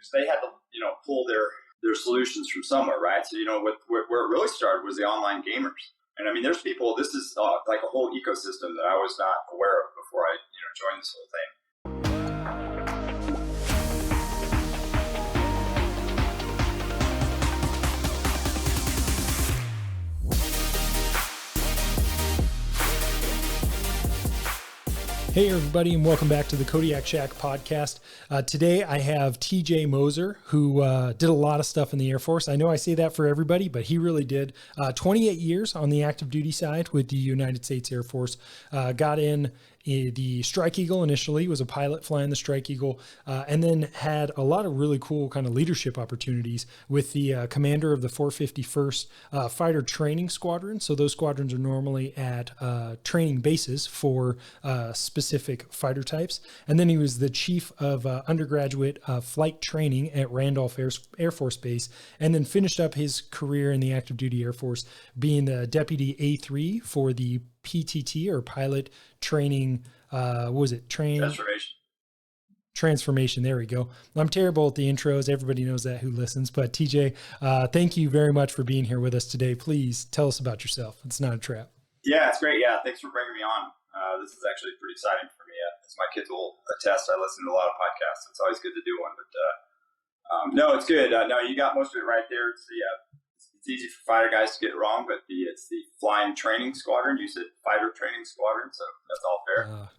because they had to, pull their solutions from somewhere, right? So, where it really started was the online gamers. And I mean, there's people, this is like a whole ecosystem that I was not aware of before I, joined this whole thing. Hey everybody, and welcome back to the Kodiak Shack podcast. Today I have TJ Moser, who did a lot of stuff in the Air Force. I know I say that for everybody, but he really did. 28 years on the active duty side with the United States Air Force. Got in the Strike Eagle initially, was a pilot flying the Strike Eagle, and then had a lot of really cool kind of leadership opportunities with the commander of the 451st Fighter Training Squadron. So those squadrons are normally at training bases for specific fighter types. And then he was the chief of undergraduate flight training at Randolph Air Force Base, and then finished up his career in the active duty Air Force being the deputy A3 for the PTT, or pilot training, Transformation. There we go. I'm terrible at the intros. Everybody knows that who listens. But TJ, thank you very much for being here with us today. Please tell us about yourself. It's not a trap. Yeah, it's great. Yeah, thanks for bringing me on. This is actually pretty exciting for me. As my kids will attest, I listen to a lot of podcasts. So it's always good to do one. But no, it's good. No, you got most of it right there. It's easy for fighter guys to get it wrong, but it's the Flying Training Squadron. You said Fighter Training Squadron, so that's all fair.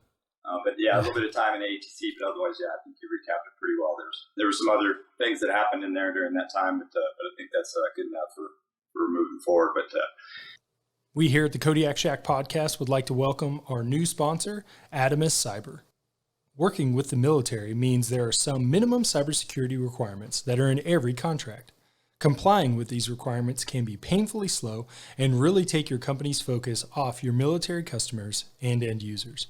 But yeah, a little bit of time in ATC, but otherwise, yeah, I think you recapped it pretty well. There were some other things that happened in there during that time, but I think that's good enough for moving forward. But we here at the Kodiak Shack podcast would like to welcome our new sponsor, Adamus Cyber. Working with the military means there are some minimum cybersecurity requirements that are in every contract. Complying with these requirements can be painfully slow and really take your company's focus off your military customers and end users.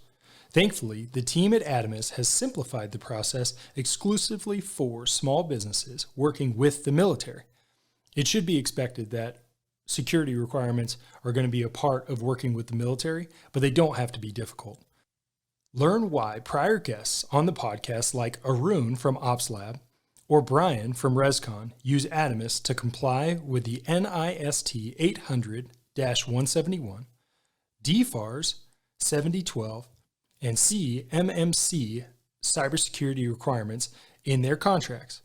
Thankfully, the team at Adamus has simplified the process exclusively for small businesses working with the military. It should be expected that security requirements are going to be a part of working with the military, but they don't have to be difficult. Learn why prior guests on the podcast like Arun from Ops Lab or Brian from ResCon use Adamus to comply with the NIST 800-171, DFARS 7012, and CMMC cybersecurity requirements in their contracts.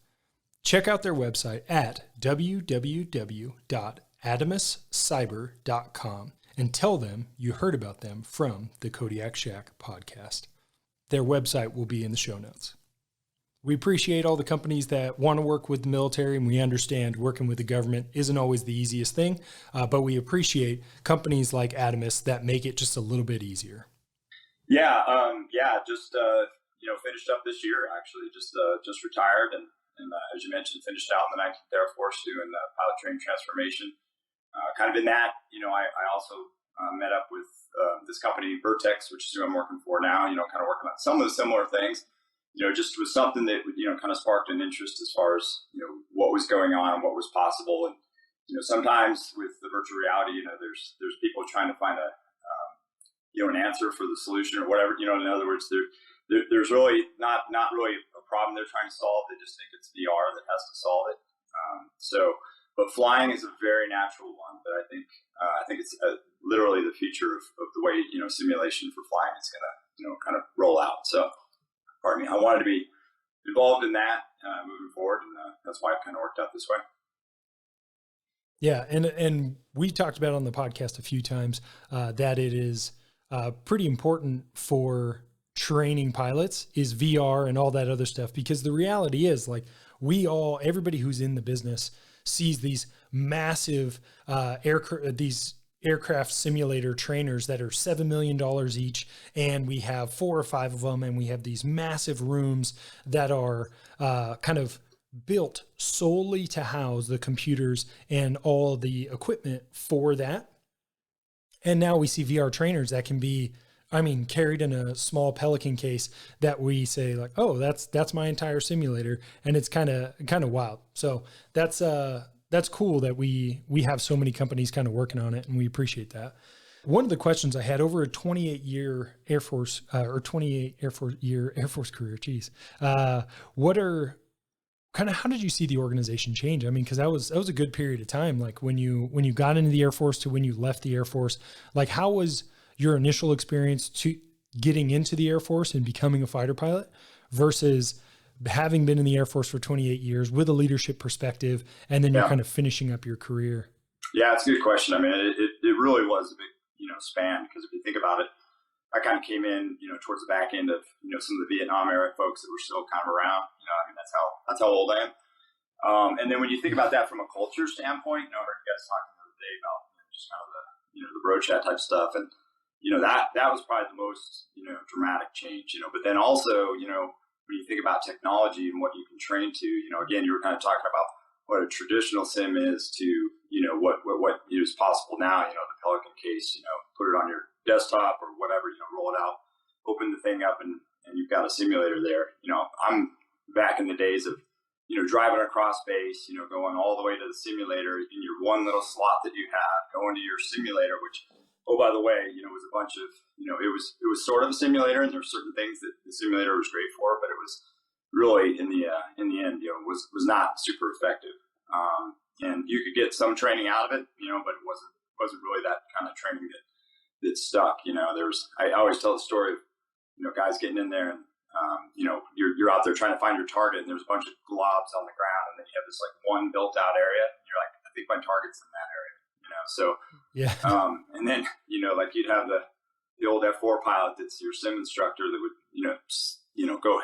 Check out their website at www.adamuscyber.com and tell them you heard about them from the Kodiak Shack podcast. Their website will be in the show notes. We appreciate all the companies that want to work with the military, and we understand working with the government isn't always the easiest thing, but we appreciate companies like Adamus that make it just a little bit easier. Yeah, just finished up this year. Actually, just retired, and as you mentioned, finished out in the 19th Air Force doing pilot training transformation. Kind of in that, I also met up with this company Vertex, which is who I'm working for now. Kind of working on some of the similar things. Just was something that, kind of sparked an interest as far as, what was going on and what was possible. And, sometimes with the virtual reality, there's people trying to find an answer for the solution or whatever, in other words, there's really not really a problem they're trying to solve. They just think it's VR that has to solve it. But flying is a very natural one, but I think it's literally the future of the way, simulation for flying is going to, kind of roll out. So, pardon me, I wanted to be involved in that moving forward, and that's why it kind of worked out this way. Yeah, and we talked about on the podcast a few times that it is pretty important for training pilots is VR and all that other stuff, because the reality is, like, everybody who's in the business sees these massive aircraft simulator trainers that are $7 million each, and we have 4 or 5 of them, and we have these massive rooms that are kind of built solely to house the computers and all the equipment for that. And now we see VR trainers that can be, carried in a small Pelican case that we say like, oh, that's my entire simulator, and it's kind of wild. So that's cool that we have so many companies kind of working on it, and we appreciate that. One of the questions I had over a 28-year Air Force career, what are kind of how did you see the organization change? I mean, because that was a good period of time. Like when you got into the Air Force to when you left the Air Force, like how was your initial experience to getting into the Air Force and becoming a fighter pilot versus having been in the Air Force for 28 years with a leadership perspective, and then you're kind of finishing up your career? Yeah, it's a good question. I mean, it really was a big, span, because if you think about it, I kind of came in, towards the back end of, some of the Vietnam era folks that were still kind of around. I mean, that's how old I am. And then when you think about that from a culture standpoint, I heard you guys talking the other day about just kind of the bro chat type stuff, and that was probably the most dramatic change. But then also, when you think about technology and what you can train to, again, you were kind of talking about what a traditional sim is to what is possible now. The Pelican case, put it on your desktop or whatever, roll it out, open the thing up, and you've got a simulator there. I'm back in the days of driving across base, going all the way to the simulator in your one little slot that you have, going to your simulator, which, oh, by the way, was a bunch of, it was sort of a simulator, and there were certain things that the simulator was great for, but it was really in the end, was not super effective. And you could get some training out of it, but it wasn't really that kind of training that stuck. I always tell the story of, guys getting in there and, you're out there trying to find your target, and there's a bunch of globs on the ground, and then you have this like one built out area, and you're like, I think my target's in that area, so, yeah. And then, like you'd have the old F4 pilot that's your sim instructor that would, go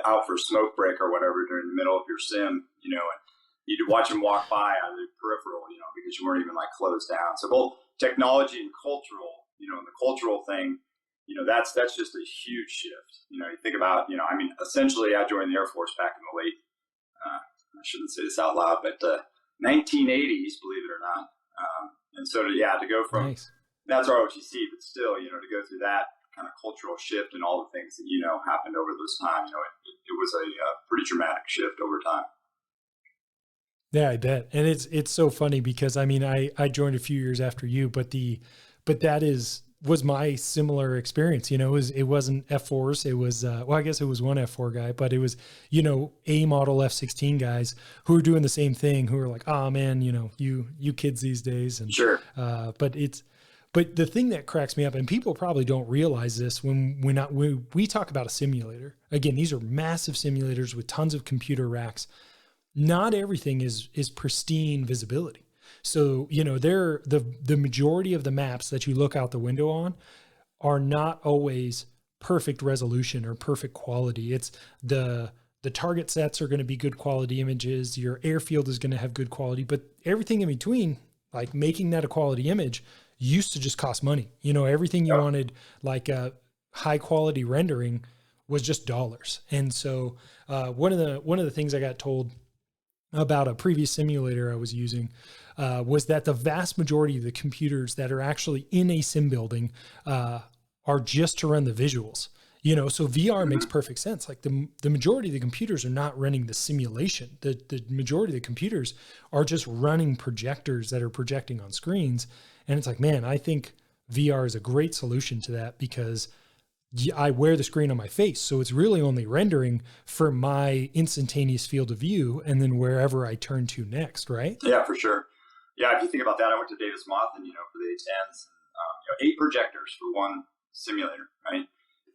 out for a smoke break or whatever during the middle of your sim, and you'd watch them walk by on the peripheral, because you weren't even like closed down. So both technology and cultural, and the cultural thing, that's just a huge shift. You think about, I mean, essentially I joined the Air Force back in the late, I shouldn't say this out loud, but 1980s, believe it or not. And so to go from, nice. That's ROTC, but still, to go through that kind of cultural shift and all the things that, happened over this time, it was a pretty dramatic shift over time. Yeah, I bet. And it's so funny because I mean, I joined a few years after you, but that was my similar experience. It wasn't F4s. It was, I guess it was one F4 guy, but it was, A model F-16 guys who were doing the same thing, who were like, oh man, you kids these days. And sure. But the thing that cracks me up, and people probably don't realize this when we talk about a simulator, again, these are massive simulators with tons of computer racks. Not everything is pristine visibility. So, the majority of the maps that you look out the window on are not always perfect resolution or perfect quality. It's the target sets are going to be good quality images. Your airfield is going to have good quality, but everything in between, like making that a quality image, used to just cost money. Everything you wanted, like a high quality rendering, was just dollars. And so, one of the things I got told about a previous simulator I was using was that the vast majority of the computers that are actually in a sim building are just to run the visuals. So VR makes perfect sense. Like the majority of the computers are not running the simulation. The majority of the computers are just running projectors that are projecting on screens. And it's like, man, I think VR is a great solution to that because I wear the screen on my face. So it's really only rendering for my instantaneous field of view and then wherever I turn to next, right? Yeah, for sure. Yeah, if you think about that, I went to Davis Moth and, for the A10s, 8 projectors for one simulator, right?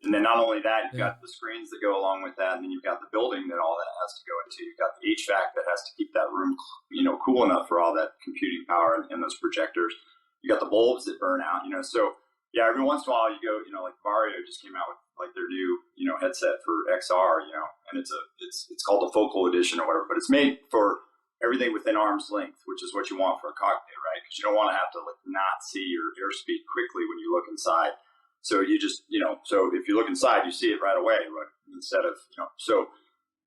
And then not only that, you've got the screens that go along with that, and then you've got the building that all that has to go into. You've got the HVAC that has to keep that room, cool enough for all that computing power and those projectors. You got the bulbs that burn out, so yeah, every once in a while you go, like Mario just came out with like their new, headset for XR, and it's called the Focal Edition or whatever, but it's made for everything within arm's length, which is what you want for a cockpit, right? Because you don't want to have to like not see your airspeed quickly when you look inside. So you just, so if you look inside, you see it right away, right? Instead of,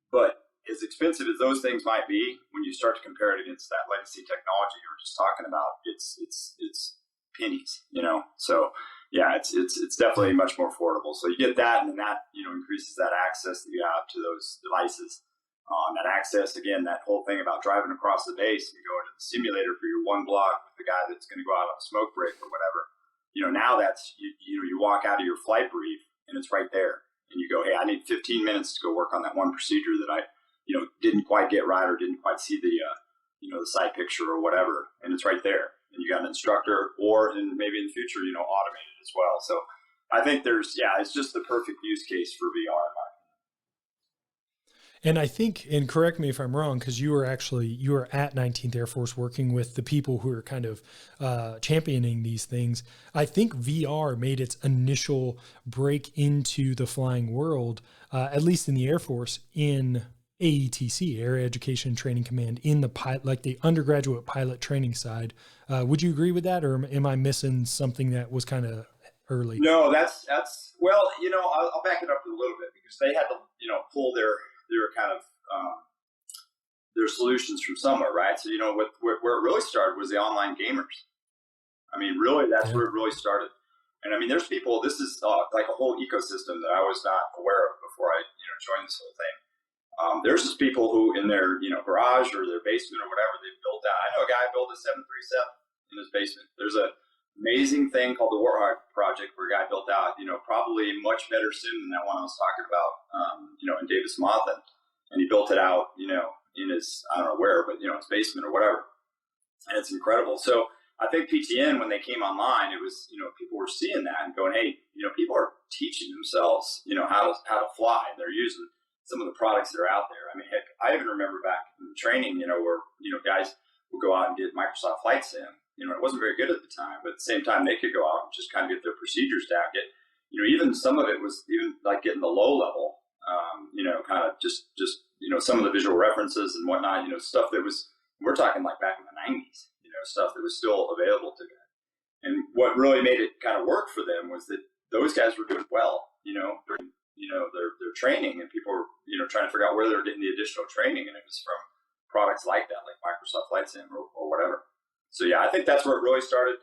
but as expensive as those things might be, when you start to compare it against that legacy technology you were just talking about, it's pennies, So yeah, it's definitely much more affordable. So you get that, and then that, increases that access that you have to those devices. That access, again, that whole thing about driving across the base and go into the simulator for your one block with the guy that's going to go out on a smoke break or whatever. Now that's, you walk out of your flight brief and it's right there. And you go, hey, I need 15 minutes to go work on that one procedure that didn't quite get right or didn't quite see the side picture or whatever, and it's right there. And you got an instructor, or maybe in the future, automated as well. So I think it's just the perfect use case for VR. And I think, and correct me if I'm wrong, because you were at 19th Air Force working with the people who are kind of championing these things. I think VR made its initial break into the flying world, at least in the Air Force, in AETC, Air Education and Training Command, in the the undergraduate pilot training side. Would you agree with that, or am I missing something that was kind of early? No, that's well, I'll back it up a little bit, because they had to pull their kind of their solutions from somewhere, right? So where it really started was the online gamers. I mean, really, that's where it really started. And I mean, there's people. This is like a whole ecosystem that I was not aware of before I joined this whole thing. There's just people who in their garage or their basement or whatever, they built out. I know a guy built a 737 in his basement. There's a amazing thing called the Warhawk Project, where a guy built out, probably much better sim than that one I was talking about, in Davis Monthan. And he built it out, in his, I don't know where, but, his basement or whatever. And it's incredible. So I think PTN, when they came online, it was, people were seeing that and going, hey, people are teaching themselves, how to fly. And they're using some of the products that are out there. I mean, heck, I even remember back in training, where, guys would go out and get Microsoft Flight Sim. It wasn't very good at the time, but at the same time, they could go out and just kind of get their procedures down. Even some of it was even like getting the low level, kind of just some of the visual references and whatnot, stuff that was, we're talking like back in the 90s, stuff that was still available to them. And what really made it kind of work for them was that those guys were doing well, during, their training, and people were, trying to figure out where they were getting the additional training. And it was from products like that, like Microsoft Flight Sim or whatever. So yeah, I think that's where it really started.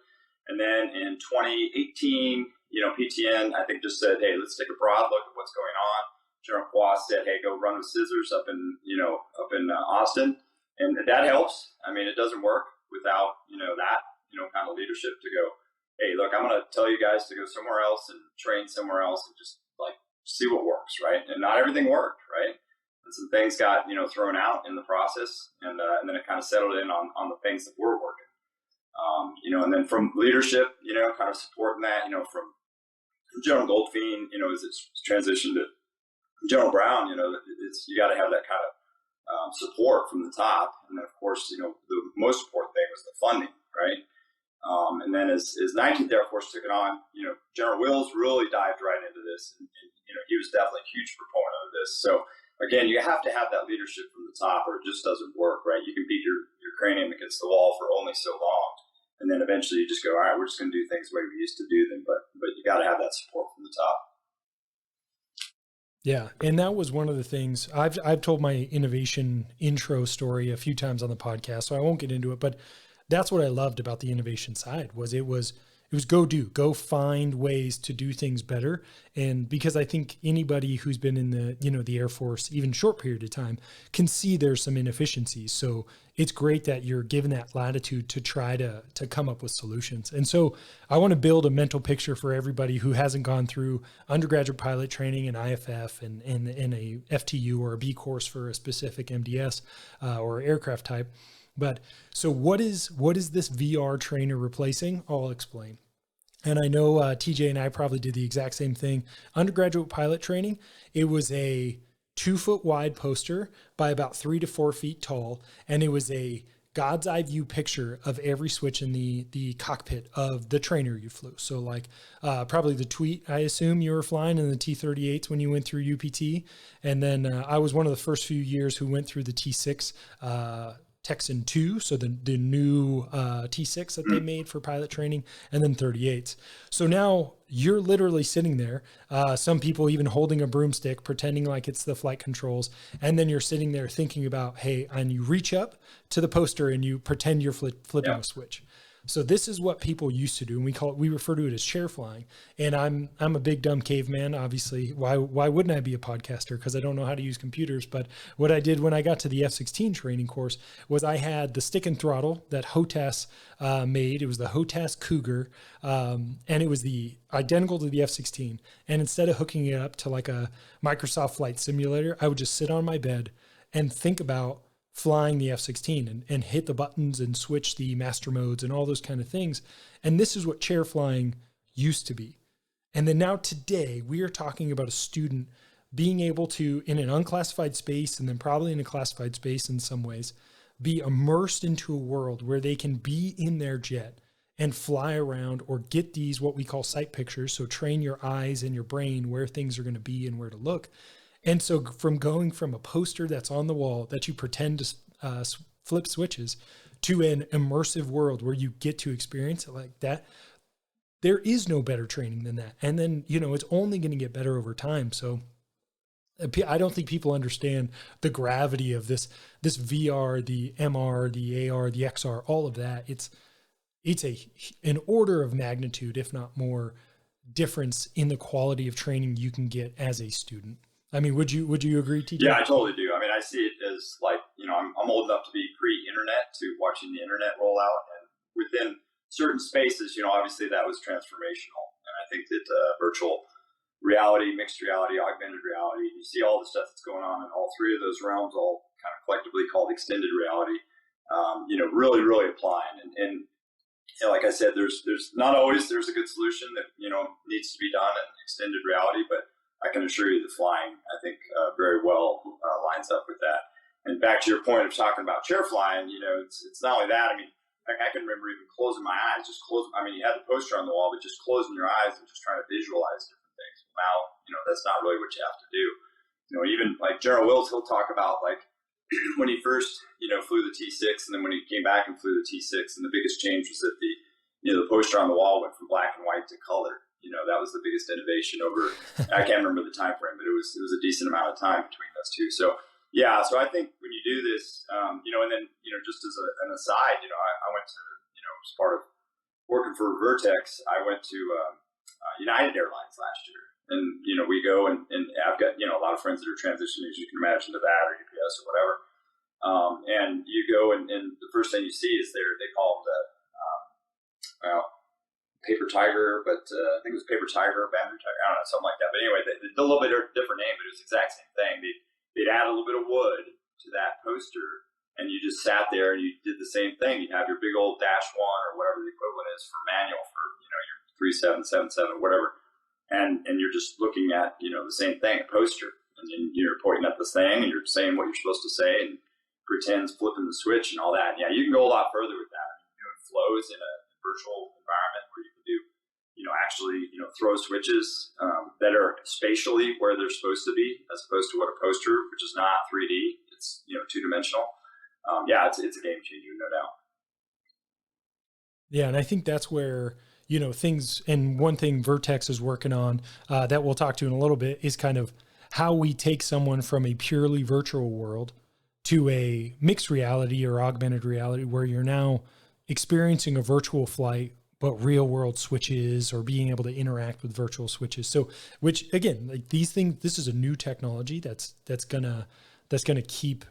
And then in 2018, PTN, I think, just said, hey, let's take a broad look at what's going on. General Quas said, hey, go run with scissors up in Austin. And that helps. I mean, it doesn't work without, that, kind of leadership to go, hey, look, I'm going to tell you guys to go somewhere else and train somewhere else and just like see what works, right? And not everything worked, right? And some things got, thrown out in the process, and then it kind of settled in on the things that were working. And then from leadership, kind of supporting that, from General Goldfein, as it's transitioned to General Brown, you got to have that kind of support from the top. And then, of course, the most important thing was the funding, right? And then as 19th Air Force took it on, General Wills really dived right into this. And he was definitely a huge proponent of this. So, again, you have to have that leadership from the top, or it just doesn't work, right? You can beat your cranium against the wall for only so long. And then eventually you just go, all right, we're just going to do things the way we used to do them. But you got to have that support from the top. Yeah. And that was one of the things I've told my innovation intro story a few times on the podcast, so I won't get into it, but that's what I loved about the innovation side was it was go find ways to do things better. And because I think anybody who's been in the Air Force, even short period of time, can see there's some inefficiencies. So it's great that you're given that latitude to try to come up with solutions. And so I want to build a mental picture for everybody who hasn't gone through undergraduate pilot training and IFF and a FTU or a B course for a specific MDS or aircraft type. But so what is this VR trainer replacing? I'll explain. And I know TJ and I probably did the exact same thing. Undergraduate pilot training, it was a 2-foot wide poster by about 3 to 4 feet tall. And it was a God's eye view picture of every switch in the cockpit of the trainer you flew. So like probably the Tweet, I assume you were flying in the T-38s when you went through UPT. And then I was one of the first few years who went through the T6 Texan 2, so the new T6 that they made for pilot training, and then 38s. So now you're literally sitting there, some people even holding a broomstick, pretending like it's the flight controls, and then you're sitting there thinking about, hey, and you reach up to the poster and you pretend you're flipping a switch. So this is what people used to do, and we refer to it as chair flying. And I'm a big dumb caveman, obviously. Why wouldn't I be a podcaster? Because I don't know how to use computers. But what I did when I got to the F-16 training course was I had the stick and throttle that HOTAS made. It was the HOTAS Cougar, and it was the identical to the F-16. And instead of hooking it up to like a Microsoft Flight Simulator, I would just sit on my bed and think about flying the F-16 and hit the buttons and switch the master modes and all those kind of things. And this is what chair flying used to be. And then now today, we are talking about a student being able to, in an unclassified space, and then probably in a classified space in some ways, be immersed into a world where they can be in their jet and fly around or get these, what we call sight pictures. So train your eyes and your brain where things are going to be and where to look. And so from going from a poster that's on the wall that you pretend to flip switches to an immersive world where you get to experience it like that, there is no better training than that. And then, it's only going to get better over time. So I don't think people understand the gravity of this VR, the MR, the AR, the XR, all of that. It's an order of magnitude, if not more, difference in the quality of training you can get as a student. I mean, would you agree, TJ? Yeah, I totally do. I mean, I see it as like, I'm old enough to be pre-internet to watching the internet roll out, and within certain spaces, obviously that was transformational. And I think that virtual reality, mixed reality, augmented reality, you see all the stuff that's going on in all three of those realms, all kind of collectively called extended reality, really, really applying. And like I said, there's not always there's a good solution that, needs to be done in extended reality, but I can assure you the flying, I think, very well lines up with that. And back to your point of talking about chair flying, it's not only that. I mean, I can remember even closing my eyes, you had the poster on the wall, but just closing your eyes and just trying to visualize different things. Now, that's not really what you have to do. Even like General Wills, he'll talk about like when he first, flew the T6, and then when he came back and flew the T6, and the biggest change was that the poster on the wall went from black and white to color. That was the biggest innovation over, I can't remember the time frame, but it was a decent amount of time between those two. So yeah, so I think when you do this, and then, just as an aside, I went to, as part of working for Vertex, I went to United Airlines last year. And, we go and I've got, a lot of friends that are transitioning, as you can imagine, to that or UPS or whatever. And you go and the first thing you see is they call them Paper Tiger, but I think it was Paper Tiger, Bamboo Tiger, I don't know, something like that. But anyway, a little bit different name, but it was the exact same thing. They'd add a little bit of wood to that poster, and you just sat there and you did the same thing. You'd have your big old -1 or whatever the equivalent is for manual for, your 37, 77, whatever. And you're just looking at, the same thing, a poster. And then you're pointing at this thing and you're saying what you're supposed to say and pretends flipping the switch and all that. And yeah, you can go a lot further with that. Doing flows in a virtual environment where you can do, actually, throw switches that are spatially where they're supposed to be, as opposed to what a poster, which is not 3D, it's, two-dimensional. Yeah, it's a game changer, no doubt. Yeah, and I think that's where, things, and one thing Vertex is working on that we'll talk to in a little bit is kind of how we take someone from a purely virtual world to a mixed reality or augmented reality where you're now experiencing a virtual flight, but real world switches or being able to interact with virtual switches. So, which again, like these things, this is a new technology that's gonna keep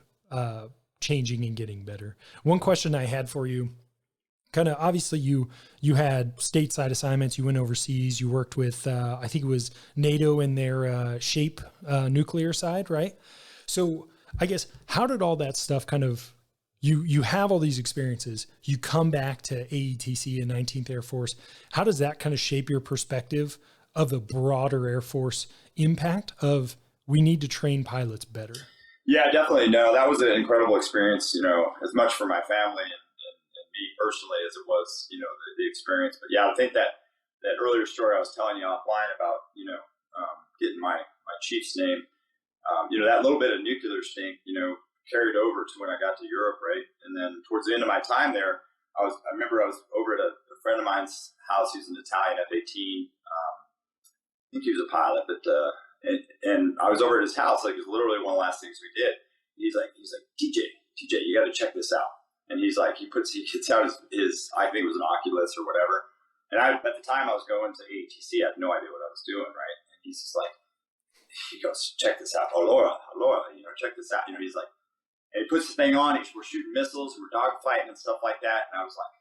changing and getting better. One question I had for you, kind of obviously you had stateside assignments, you went overseas, you worked with, I think it was NATO and their SHAPE nuclear side, right? So I guess, how did all that stuff kind of, you have all these experiences, you come back to AETC and 19th Air Force. How does that kind of shape your perspective of the broader Air Force impact of we need to train pilots better? Yeah, definitely. No, that was an incredible experience, as much for my family and me personally as it was, the experience. But yeah, I think that earlier story I was telling you offline about, getting my chief's name, that little bit of nuclear stink, carried over to when I got to Europe, right? And then towards the end of my time there, I remember I was over at a friend of mine's house. He's an Italian F-18. I think he was a pilot, but and I was over at his house. Like, it was literally one of the last things we did. He's like, TJ, you got to check this out. And he's like, he gets out his, I think it was an Oculus or whatever. And at the time I was going to ATC, I had no idea what I was doing, right? And he's just like, he goes, check this out. Allora, check this out. He's like, and he puts the thing on. We're shooting missiles, we're dogfighting and stuff like that. And I was like,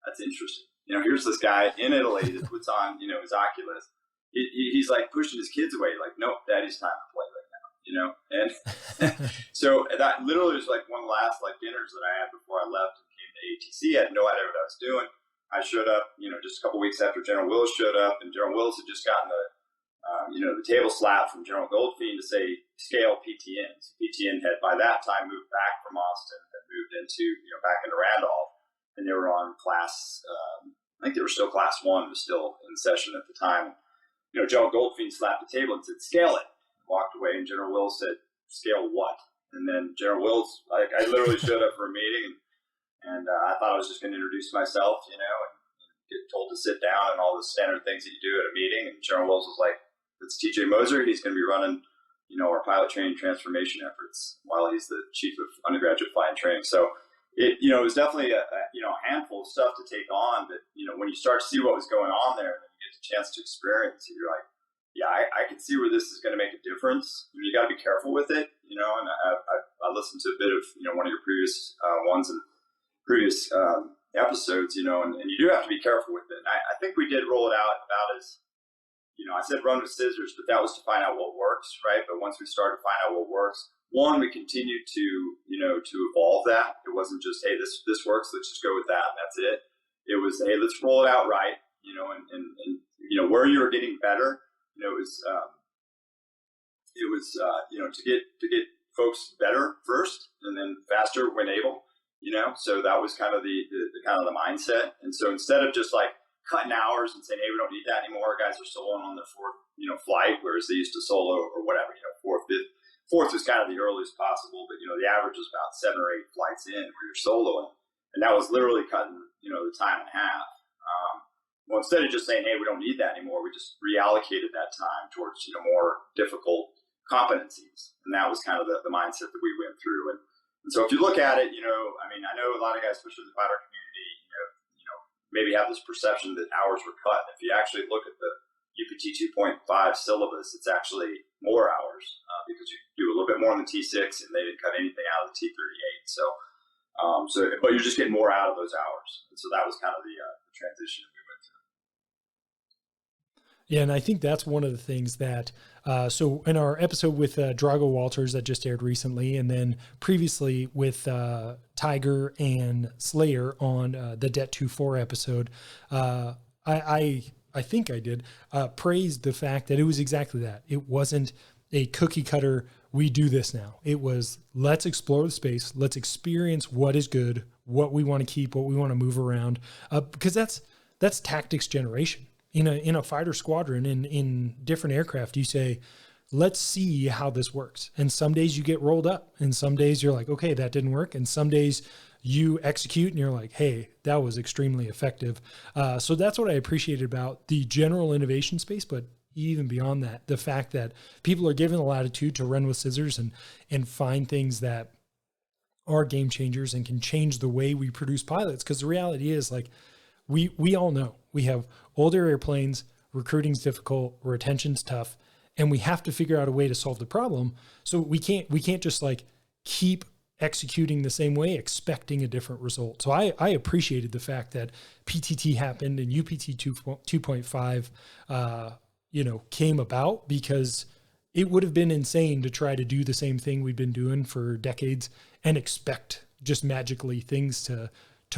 that's interesting. Here's this guy in Italy that puts on, his Oculus. He's like pushing his kids away. Like, nope, daddy's time to play right now. and so that literally was like one of the last like dinners that I had before I left and came to ATC. I had no idea what I was doing. I showed up, just a couple weeks after General Willis showed up, and General Willis had just gotten the table slap from General Goldfein to say scale PTN. So PTN had by that time moved back from Austin, had moved into back into Randolph, and they were on class. I think they were still class 1, was still in session at the time. General Goldfein slapped the table and said, "Scale it." Walked away, and General Willis said, "Scale what?" And then General Willis, I literally showed up for a meeting, and I thought I was just going to introduce myself, and get told to sit down and all the standard things that you do at a meeting. And General Willis was like, "It's TJ Moser. He's going to be running, our pilot training transformation efforts while he's the chief of undergraduate flying training." So it was definitely a handful of stuff to take on. But when you start to see what was going on there, and then you get the chance to experience it, you're like, yeah, I can see where this is going to make a difference. You got to be careful with it, and I listened to a bit of one of your previous ones and previous episodes, and you do have to be careful with it. And I think we did roll it out about as, I said run with scissors, but that was to find out what works, right? But once we started to find out what works, one, we continued to to evolve that. It wasn't just, hey, this works, let's just go with that and that's it. It was, hey, let's roll it out right, and where you were getting better. It was to get folks better first, and then faster when able. So that was kind of the kind of the mindset. And so instead of just like cutting hours and saying, hey, we don't need that anymore, guys are soloing on their fourth flight, whereas they used to solo or whatever, fourth, fifth. Fourth was kind of the earliest possible, but the average was about 7 or 8 flights in where you're soloing, and that was literally cutting the time in half. Well, instead of just saying, hey, we don't need that anymore, we just reallocated that time towards, more difficult competencies. And that was kind of the mindset that we went through. And so if you look at it, I know a lot of guys, especially in the fighter community, maybe have this perception that hours were cut. If you actually look at the UPT 2.5 syllabus, it's actually more hours because you do a little bit more on the T6 and they didn't cut anything out of the T38. But you're just getting more out of those hours. And so that was kind of the transition that we went through. Yeah, and I think that's one of the things that, so in our episode with Drago Walters that just aired recently, and then previously with Tiger and Slayer on the Det 2-4 episode, I think I did praised the fact that it was exactly that. It wasn't a cookie cutter, we do this now. It was, let's explore the space, let's experience what is good, what we want to keep, what we want to move around, because that's tactics generation. In a fighter squadron, in different aircraft, you say, let's see how this works. And some days you get rolled up, and some days you're like, okay, that didn't work. And some days you execute and you're like, hey, that was extremely effective. So that's what I appreciated about the general innovation space, but even beyond that, the fact that people are given the latitude to run with scissors and find things that are game changers and can change the way we produce pilots. Because the reality is, like, we all know we have older airplanes, recruiting's difficult, retention's tough, and we have to figure out a way to solve the problem. So we can't just like keep executing the same way, expecting a different result. So I appreciated the fact that PTT happened and UPT 2.5, came about, because it would have been insane to try to do the same thing we've been doing for decades and expect just magically things to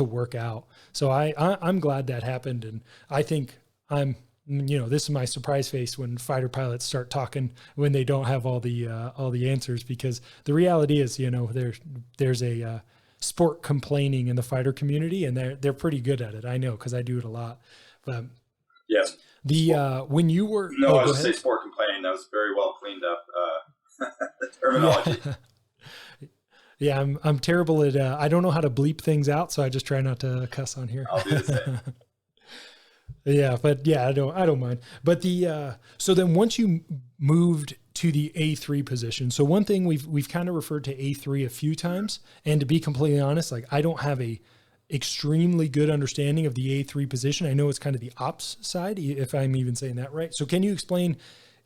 work out. So I'm glad that happened. And I think this is my surprise face when fighter pilots start talking when they don't have all the answers, because the reality is, there's a sport complaining in the fighter community, and they're pretty good at it. I know, cause I do it a lot. But yes, when you were, I was just say sport complaining. That was very well cleaned up, the terminology. Yeah. Yeah, I'm terrible at, I don't know how to bleep things out, so I just try not to cuss on here. I'll do the same. Yeah, but yeah, I don't mind. But so then once you moved to the A3 position, so one thing we've kind of referred to A3 a few times, and to be completely honest, like, I don't have a extremely good understanding of the A3 position. I know it's kind of the ops side, if I'm even saying that right. So can you explain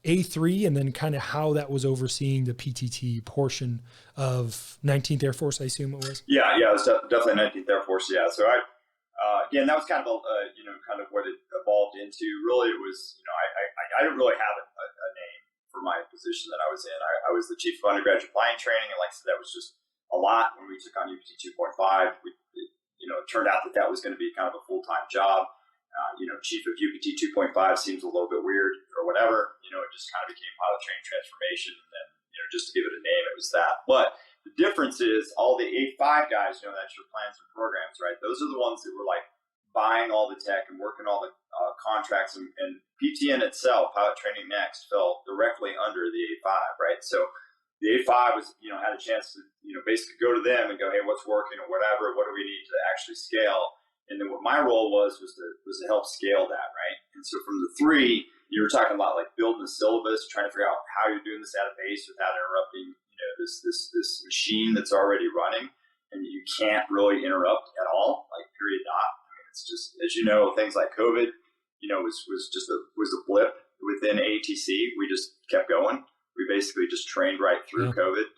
A3 and then kind of how that was overseeing the PTT portion of 19th Air Force, I assume it was? Yeah, it was definitely 19th Air Force. Yeah, so again, that was kind of kind of what it evolved into. Really, it was I didn't really have a name for for my position that I was in. I was the chief of undergraduate flying training, and like I said, that was just a lot when we took on UPT 2.5. It turned out that was going to be kind of a full-time job. Chief of UPT 2.5 seems a little bit weird or whatever. It just kind of became pilot training transformation, and then just to give it a name, it was that. But the difference is all the 8.5 guys, that's your plans and programs, right? Those are the ones that were like buying all the tech and working all the contracts, and PTN itself, Pilot Training Next, fell directly under the 8.5, right? So the 8.5 was, had a chance to, basically go to them and go, hey, what's working or whatever, what do we need to actually scale? And then what my role was to help scale that, right? And so from the 3, you were talking about like building the syllabus, trying to figure out how you're doing this at a base without interrupting, this machine that's already running, and you can't really interrupt at all, like period dot. I mean, it's just, as you know, things like COVID, was a blip within ATC. We just kept going. We basically just trained right through COVID.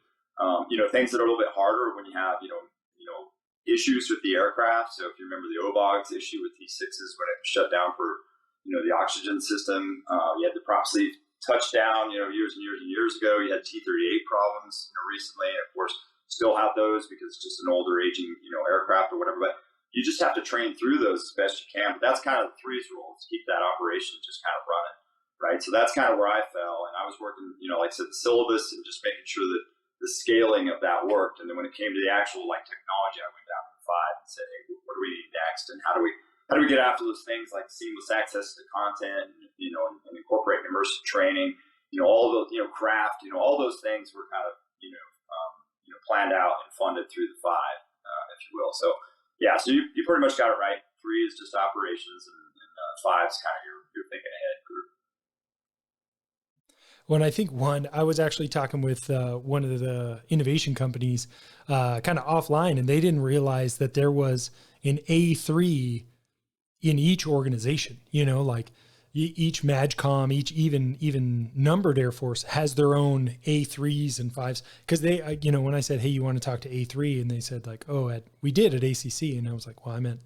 Things that are a little bit harder when you have, issues with the aircraft. So if you remember the OBOGs issue with T6s when it shut down for, the oxygen system, you had the prop sleeve touchdown, years and years and years ago. You had T-38 problems, recently, and of course still have those because it's just an older aging, aircraft or whatever. But you just have to train through those as best you can. But that's kind of the 3's role, to keep that operation just kind of running, right? So that's kind of where I fell, and I was working, like I said, the syllabus and just making sure that the scaling of that worked. And then when it came to the actual technology, I went down to the 5 and said, hey, what do we need next, and how do we get after those things like seamless access to content, and, and incorporate immersive training, all of those, craft, all those things were kind of, planned out and funded through the 5, if you will. So yeah, so you pretty much got it right. 3 is just operations, and 5 is kind of your thinking ahead group. When I think I was actually talking with one of the innovation companies kind of offline, and they didn't realize that there was an A3 in each organization, like each MAGCOM, each even numbered Air Force has their own A3s and 5s. Cause they, when I said, hey, you want to talk to A3? And they said like, oh, we did at ACC. And I was like, well, I meant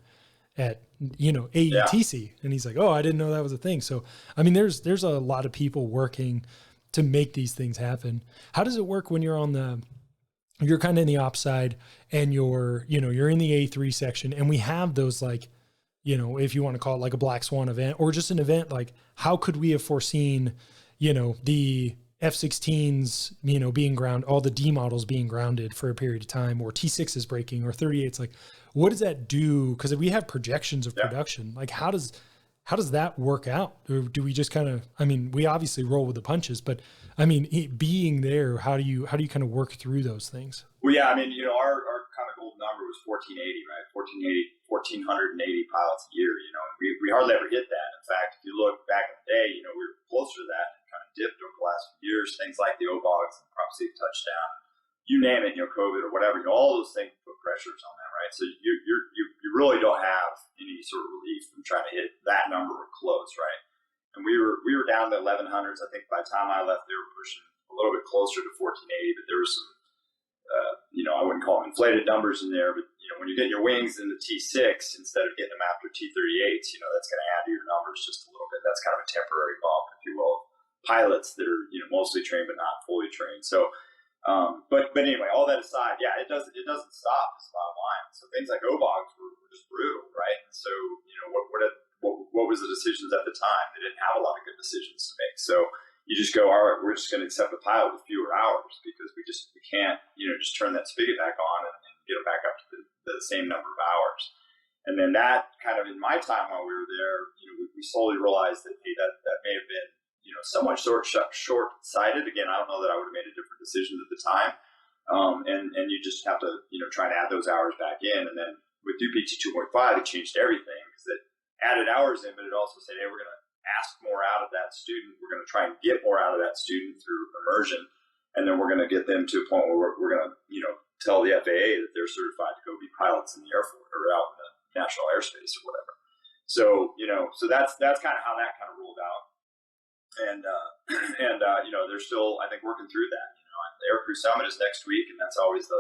at, AETC. Yeah. And he's like, oh, I didn't know that was a thing. So, I mean, there's a lot of people working to make these things happen. How does it work when you're you're kind of in the ops side, and you're in the A3 section, and we have those if you want to call it like a black swan event, or just an event, like how could we have foreseen, the F-16s, being grounded, all the D models being grounded for a period of time, or T6s breaking, or 38s, like what does that do? Cause we have projections of production. Like how does that work out? Or do we just we obviously roll with the punches, but being there, how do you kind of work through those things? Well, yeah, our kind of gold number was 1480, right? 1,480 pilots a year, we hardly ever hit that. In fact, if you look back in the day, we were closer to that, and kind of dipped over the last few years. Things like the OBOGs and prop safe touchdown, you name it, COVID or whatever, all those things put pressures on that, right? So you really don't have any sort of relief from trying to hit that number or close, right? And we were down to 1100s. I think by the time I left, they were pushing a little bit closer to 1480, but there was some, I wouldn't call them inflated numbers in there, but when you're getting your wings in the T6 instead of getting them after T38s, that's going to add to your numbers just a little bit. That's kind of a temporary bump, if you will. Pilots that are mostly trained but not fully trained. So, but anyway, all that aside, yeah, it doesn't stop. Is the bottom line. So things like OBOGs were just brutal, right? And so what was the decisions at the time? They didn't have a lot of good decisions to make. So you just go, all right, we're just going to accept a pilot with fewer hours because we can't, just turn that spigot back on and get them back up to the same number of hours. And then that kind of, in my time while we were there, we slowly realized that, hey, that may have been, somewhat short-sighted. Again, I don't know that I would have made a different decision at the time. And you just have to, try to add those hours back in. And then with UPT 2.5, it changed everything because it added hours in, but it also said, hey, we're going to ask more out of that student. We're going to try and get more out of that student through immersion. And then we're going to get them to a point where we're going to, tell the FAA that they're certified to go be pilots in the Air Force or out in the national airspace or whatever. So, so that's kind of how that kind of rolled out. And they're still, I think, working through that. The Air Crew Summit is next week, and that's always the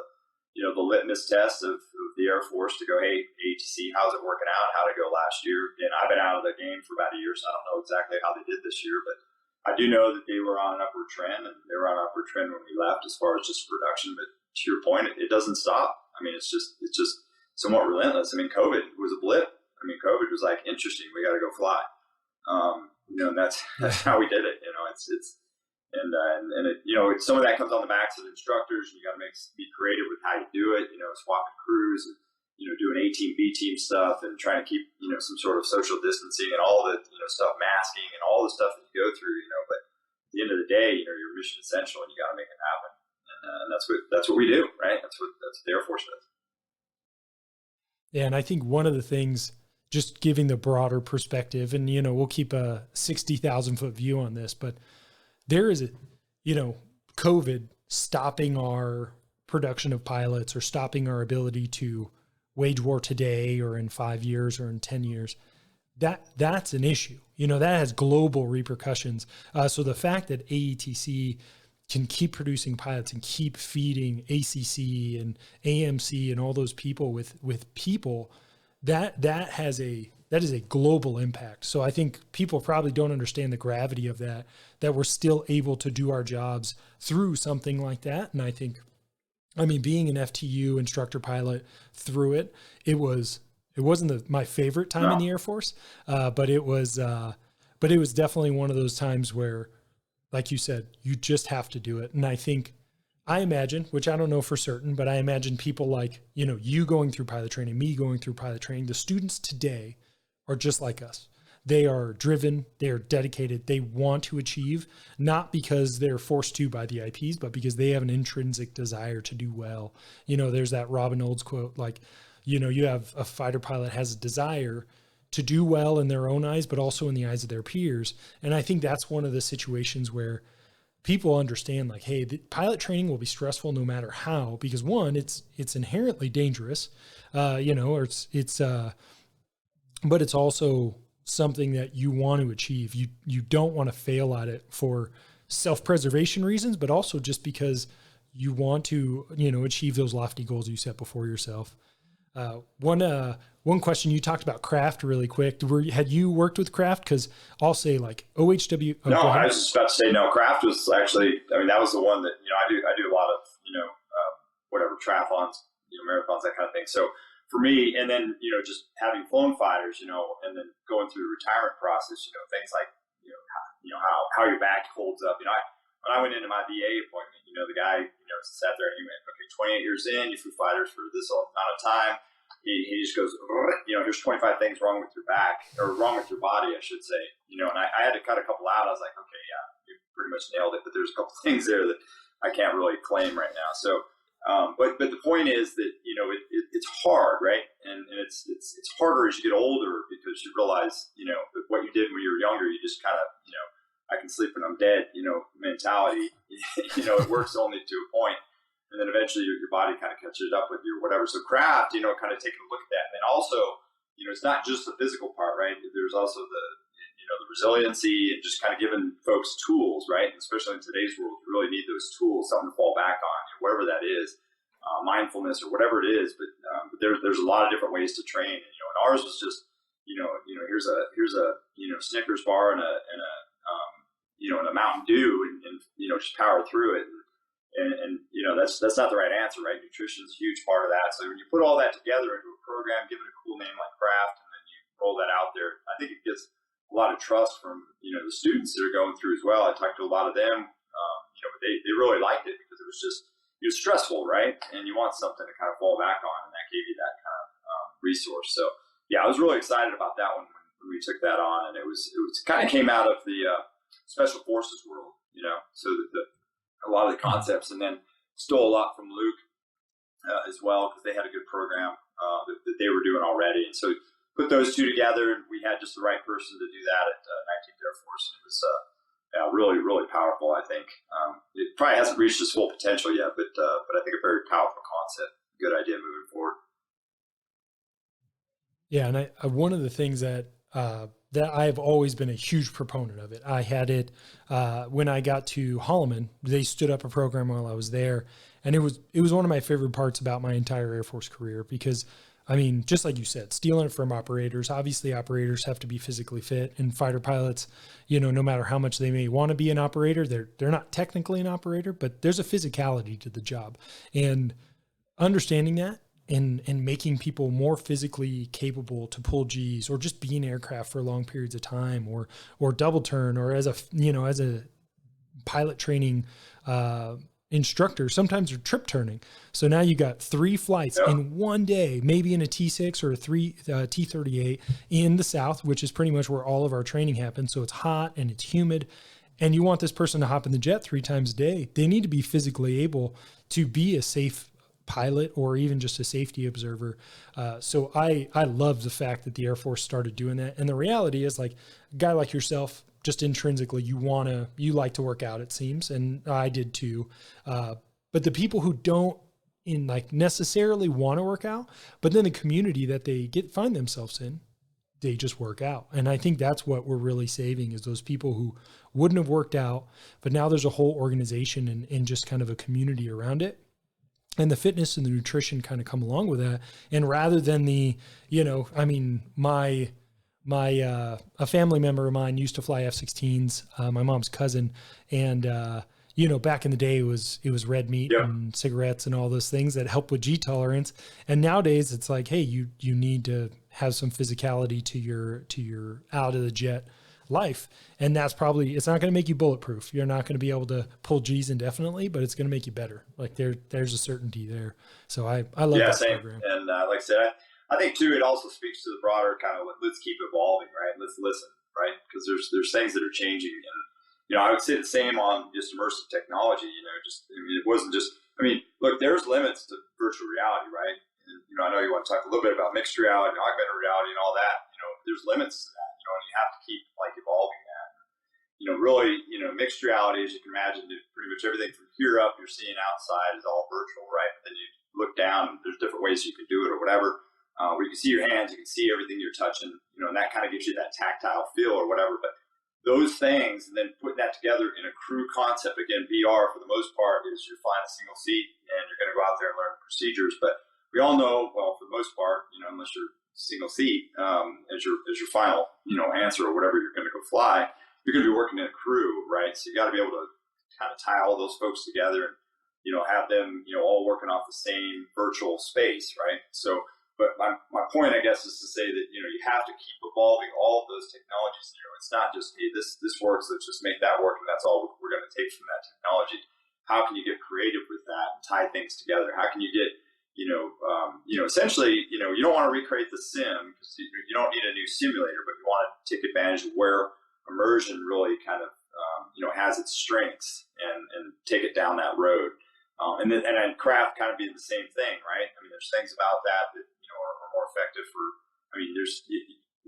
litmus test of the Air Force to go, hey, ATC, how's it working out? How'd it go last year? And I've been out of the game for about a year, so I don't know exactly how they did this year, but I do know that they were on an upward trend, and they were on an upward trend when we left as far as just production. But to your point, it doesn't stop. I mean, it's just somewhat relentless. I mean, COVID was a blip. I mean, COVID was like, interesting, we got to go fly. And that's how we did it. Some of that comes on the backs of the instructors. You got to be creative with how you do it. Swapping crews and doing A team, B team stuff, and trying to keep some sort of social distancing and all the stuff, masking and all the stuff that you go through. But at the end of the day, you're mission essential, and you got to make it happen. And that's what we do, right? That's what the Air Force does. Yeah, and I think one of the things, just giving the broader perspective, and we'll keep a 60,000-foot view on this, but there is COVID stopping our production of pilots or stopping our ability to wage war today or in 5 years or in 10 years. That's an issue. That has global repercussions. So the fact that AETC can keep producing pilots and keep feeding ACC and AMC and all those people with people, that is a global impact. So I think people probably don't understand the gravity of that we're still able to do our jobs through something like that. And I think, being an FTU instructor pilot through it wasn't my favorite time in the Air Force, but it was definitely one of those times where, like you said, you just have to do it. And I imagine, which I don't know for certain, but I imagine people like, you going through pilot training, me going through pilot training, the students today are just like us. They are driven, they are dedicated, they want to achieve, not because they're forced to by the IPs, but because they have an intrinsic desire to do well. There's that Robin Olds quote, like, you have a fighter pilot has a desire to do well in their own eyes, but also in the eyes of their peers. And I think that's one of the situations where people understand, like, hey, the pilot training will be stressful no matter how, because one, it's inherently dangerous, but it's also something that you want to achieve. You don't want to fail at it for self-preservation reasons, but also just because you want to, achieve those lofty goals you set before yourself. One question, you talked about craft really quick. Had you worked with craft? Because I'll say, like, OHW. No, I was just about to say, no, craft was actually, that was the one that, I do a lot of, triathlons, marathons, that kind of thing. So for me, and then, just having flown fighters, and then going through the retirement process, things like, how your back holds up. When I went into my VA appointment, the guy, sat there and he went, okay, 28 years in, you flew fighters for this amount of time. He just goes, here's 25 things wrong with your back, or wrong with your body, I should say. And I had to cut a couple out. I was like, okay, yeah, you pretty much nailed it. But there's a couple things there that I can't really claim right now. So, but the point is that, it's hard, right? And it's harder as you get older, because you realize, that what you did when you were younger, you just kind of, I can sleep when I'm dead, mentality, it works only to a point. And then eventually your body kind of catches up with you or whatever. So craft, kind of taking a look at that. And then also, it's not just the physical part, right? There's also the resiliency and just kind of giving folks tools, right? And especially in today's world, you really need those tools, something to fall back on, whatever that is, mindfulness or whatever it is. But there's a lot of different ways to train. And ours was just, here's a Snickers bar and a Mountain Dew and just power through it. And that's not the right answer, right? Nutrition is a huge part of that. So when you put all that together into a program, give it a cool name like Craft, and then you roll that out there, I think it gets a lot of trust from, the students that are going through as well. I talked to a lot of them, but they really liked it because it was stressful, right? And you want something to kind of fall back on, and that gave you that kind of resource. So yeah, I was really excited about that one when we took that on, and it was kind of came out of the Special Forces world, so a lot of the concepts, and then stole a lot from Luke as well, because they had a good program that they were doing already. And so put those two together, and we had just the right person to do that at 19th Air Force. And it was really, really powerful, I think. It probably hasn't reached its full potential yet, but I think a very powerful concept. Good idea moving forward. Yeah, and one of the things that I have always been a huge proponent of it. I had it when I got to Holloman. They stood up a program while I was there, and it was one of my favorite parts about my entire Air Force career, because I mean, just like you said, stealing it from operators. Obviously, operators have to be physically fit, and fighter pilots, no matter how much they may want to be an operator, they're not technically an operator, but there's a physicality to the job. And understanding that and making people more physically capable to pull G's or just be in aircraft for long periods of time, or double turn, or as a pilot training instructor, sometimes they're trip turning. So now you got 3 flights in one day, maybe in a T6 or a T38 in the South, which is pretty much where all of our training happens. So it's hot and it's humid, and you want this person to hop in the jet 3 times a day. They need to be physically able to be a safe pilot or even just a safety observer. So I love the fact that the Air Force started doing that. And the reality is, like, a guy like yourself, just intrinsically, you like to work out, it seems. And I did too. But the people who don't necessarily want to work out, but then the community that they find themselves in, they just work out. And I think that's what we're really saving, is those people who wouldn't have worked out, but now there's a whole organization and just kind of a community around it. And the fitness and the nutrition kind of come along with that. And rather than a family member of mine used to fly F-16s, my mom's cousin. And, back in the day, it was red meat and cigarettes and all those things that help with G tolerance. And nowadays it's like, hey, you need to have some physicality to your out of the jet life. And that's it's not going to make you bulletproof. You're not going to be able to pull G's indefinitely, but it's going to make you better. Like there's a certainty there. So I love that program. And like I said, I think too, it also speaks to the broader kind of, let's keep evolving, right? Let's listen, right? Because there's things that are changing. And, I would say the same on just immersive technology, it wasn't just, look, there's limits to virtual reality, right? And, I know you want to talk a little bit about mixed reality, augmented reality and all that, there's limits to that, and you have to keep evolving that. Really, mixed reality, as you can imagine, pretty much everything from here up you're seeing outside is all virtual, right? But then you look down and there's different ways you can do it or whatever. Where you can see your hands, you can see everything you're touching, and that kind of gives you that tactile feel or whatever. But those things, and then putting that together in a crew concept, again, VR for the most part is you're flying a single seat and you're going to go out there and learn procedures. But we all know, well, for the most part, unless you're single seat, as your final, answer or whatever you're going to go fly, you're going to be working in a crew, right? So you got to be able to kind of tie all those folks together and, have them, all working off the same virtual space, right? So, but my point, I guess, is to say that, you have to keep evolving all of those technologies. It's not just, hey, this works, let's just make that work, and that's all we're going to take from that technology. How can you get creative with that and tie things together? How can you get, essentially, you don't want to recreate the sim because you don't need a new simulator, but you want to take advantage of where immersion really kind of, has its strengths and take it down that road. And then craft kind of being the same thing, right? There's things about that are more effective for.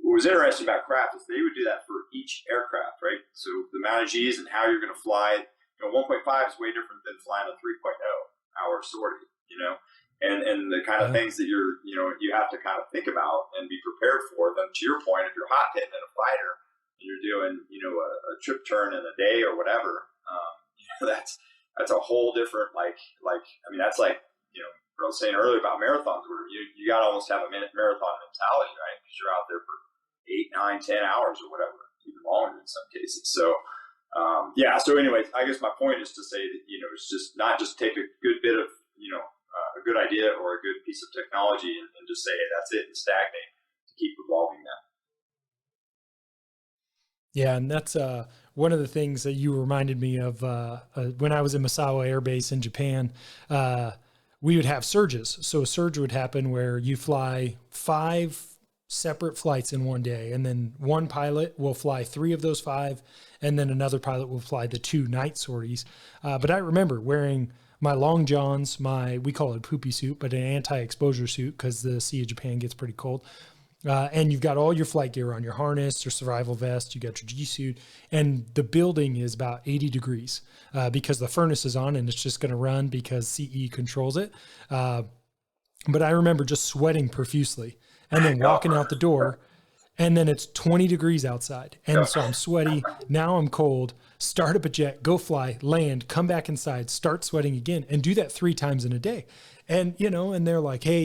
What was interesting about craft is they would do that for each aircraft, right? So the amount of G's and how you're going to fly, 1.5 is way different than flying a 3.0 hour sortie, and the kind of things that you have to kind of think about and be prepared for. Then to your point, if you're hot hitting in a fighter and you're doing, a trip turn in a day or whatever, that's a whole different, that's like, what I was saying earlier about marathons, where you got to almost have a marathon mentality, right? Because you're out there for 8, 9, 10 hours or whatever, even longer in some cases. So, so anyways, I guess my point is to say that, it's just not just take a good bit of, a good idea or a good piece of technology and just say, hey, that's it, and stagnate, to keep evolving that. Yeah, and that's one of the things that you reminded me of when I was in Misawa Air Base in Japan. We would have surges. So a surge would happen where you fly 5 separate flights in one day, and then one pilot will fly 3 of those 5, and then another pilot will fly the 2 night sorties. But I remember wearing my long johns, we call it a poopy suit, but an anti-exposure suit because the Sea of Japan gets pretty cold. And you've got all your flight gear on, your harness, your survival vest, you got your G suit, and the building is about 80 degrees because the furnace is on and it's just going to run because CE controls it. But I remember just sweating profusely and then walking out the door, and then it's 20 degrees outside. And so I'm sweaty. Now I'm cold. Start up a jet, go fly, land, come back inside, start sweating again, and do that 3 times in a day. And, and they're like, hey,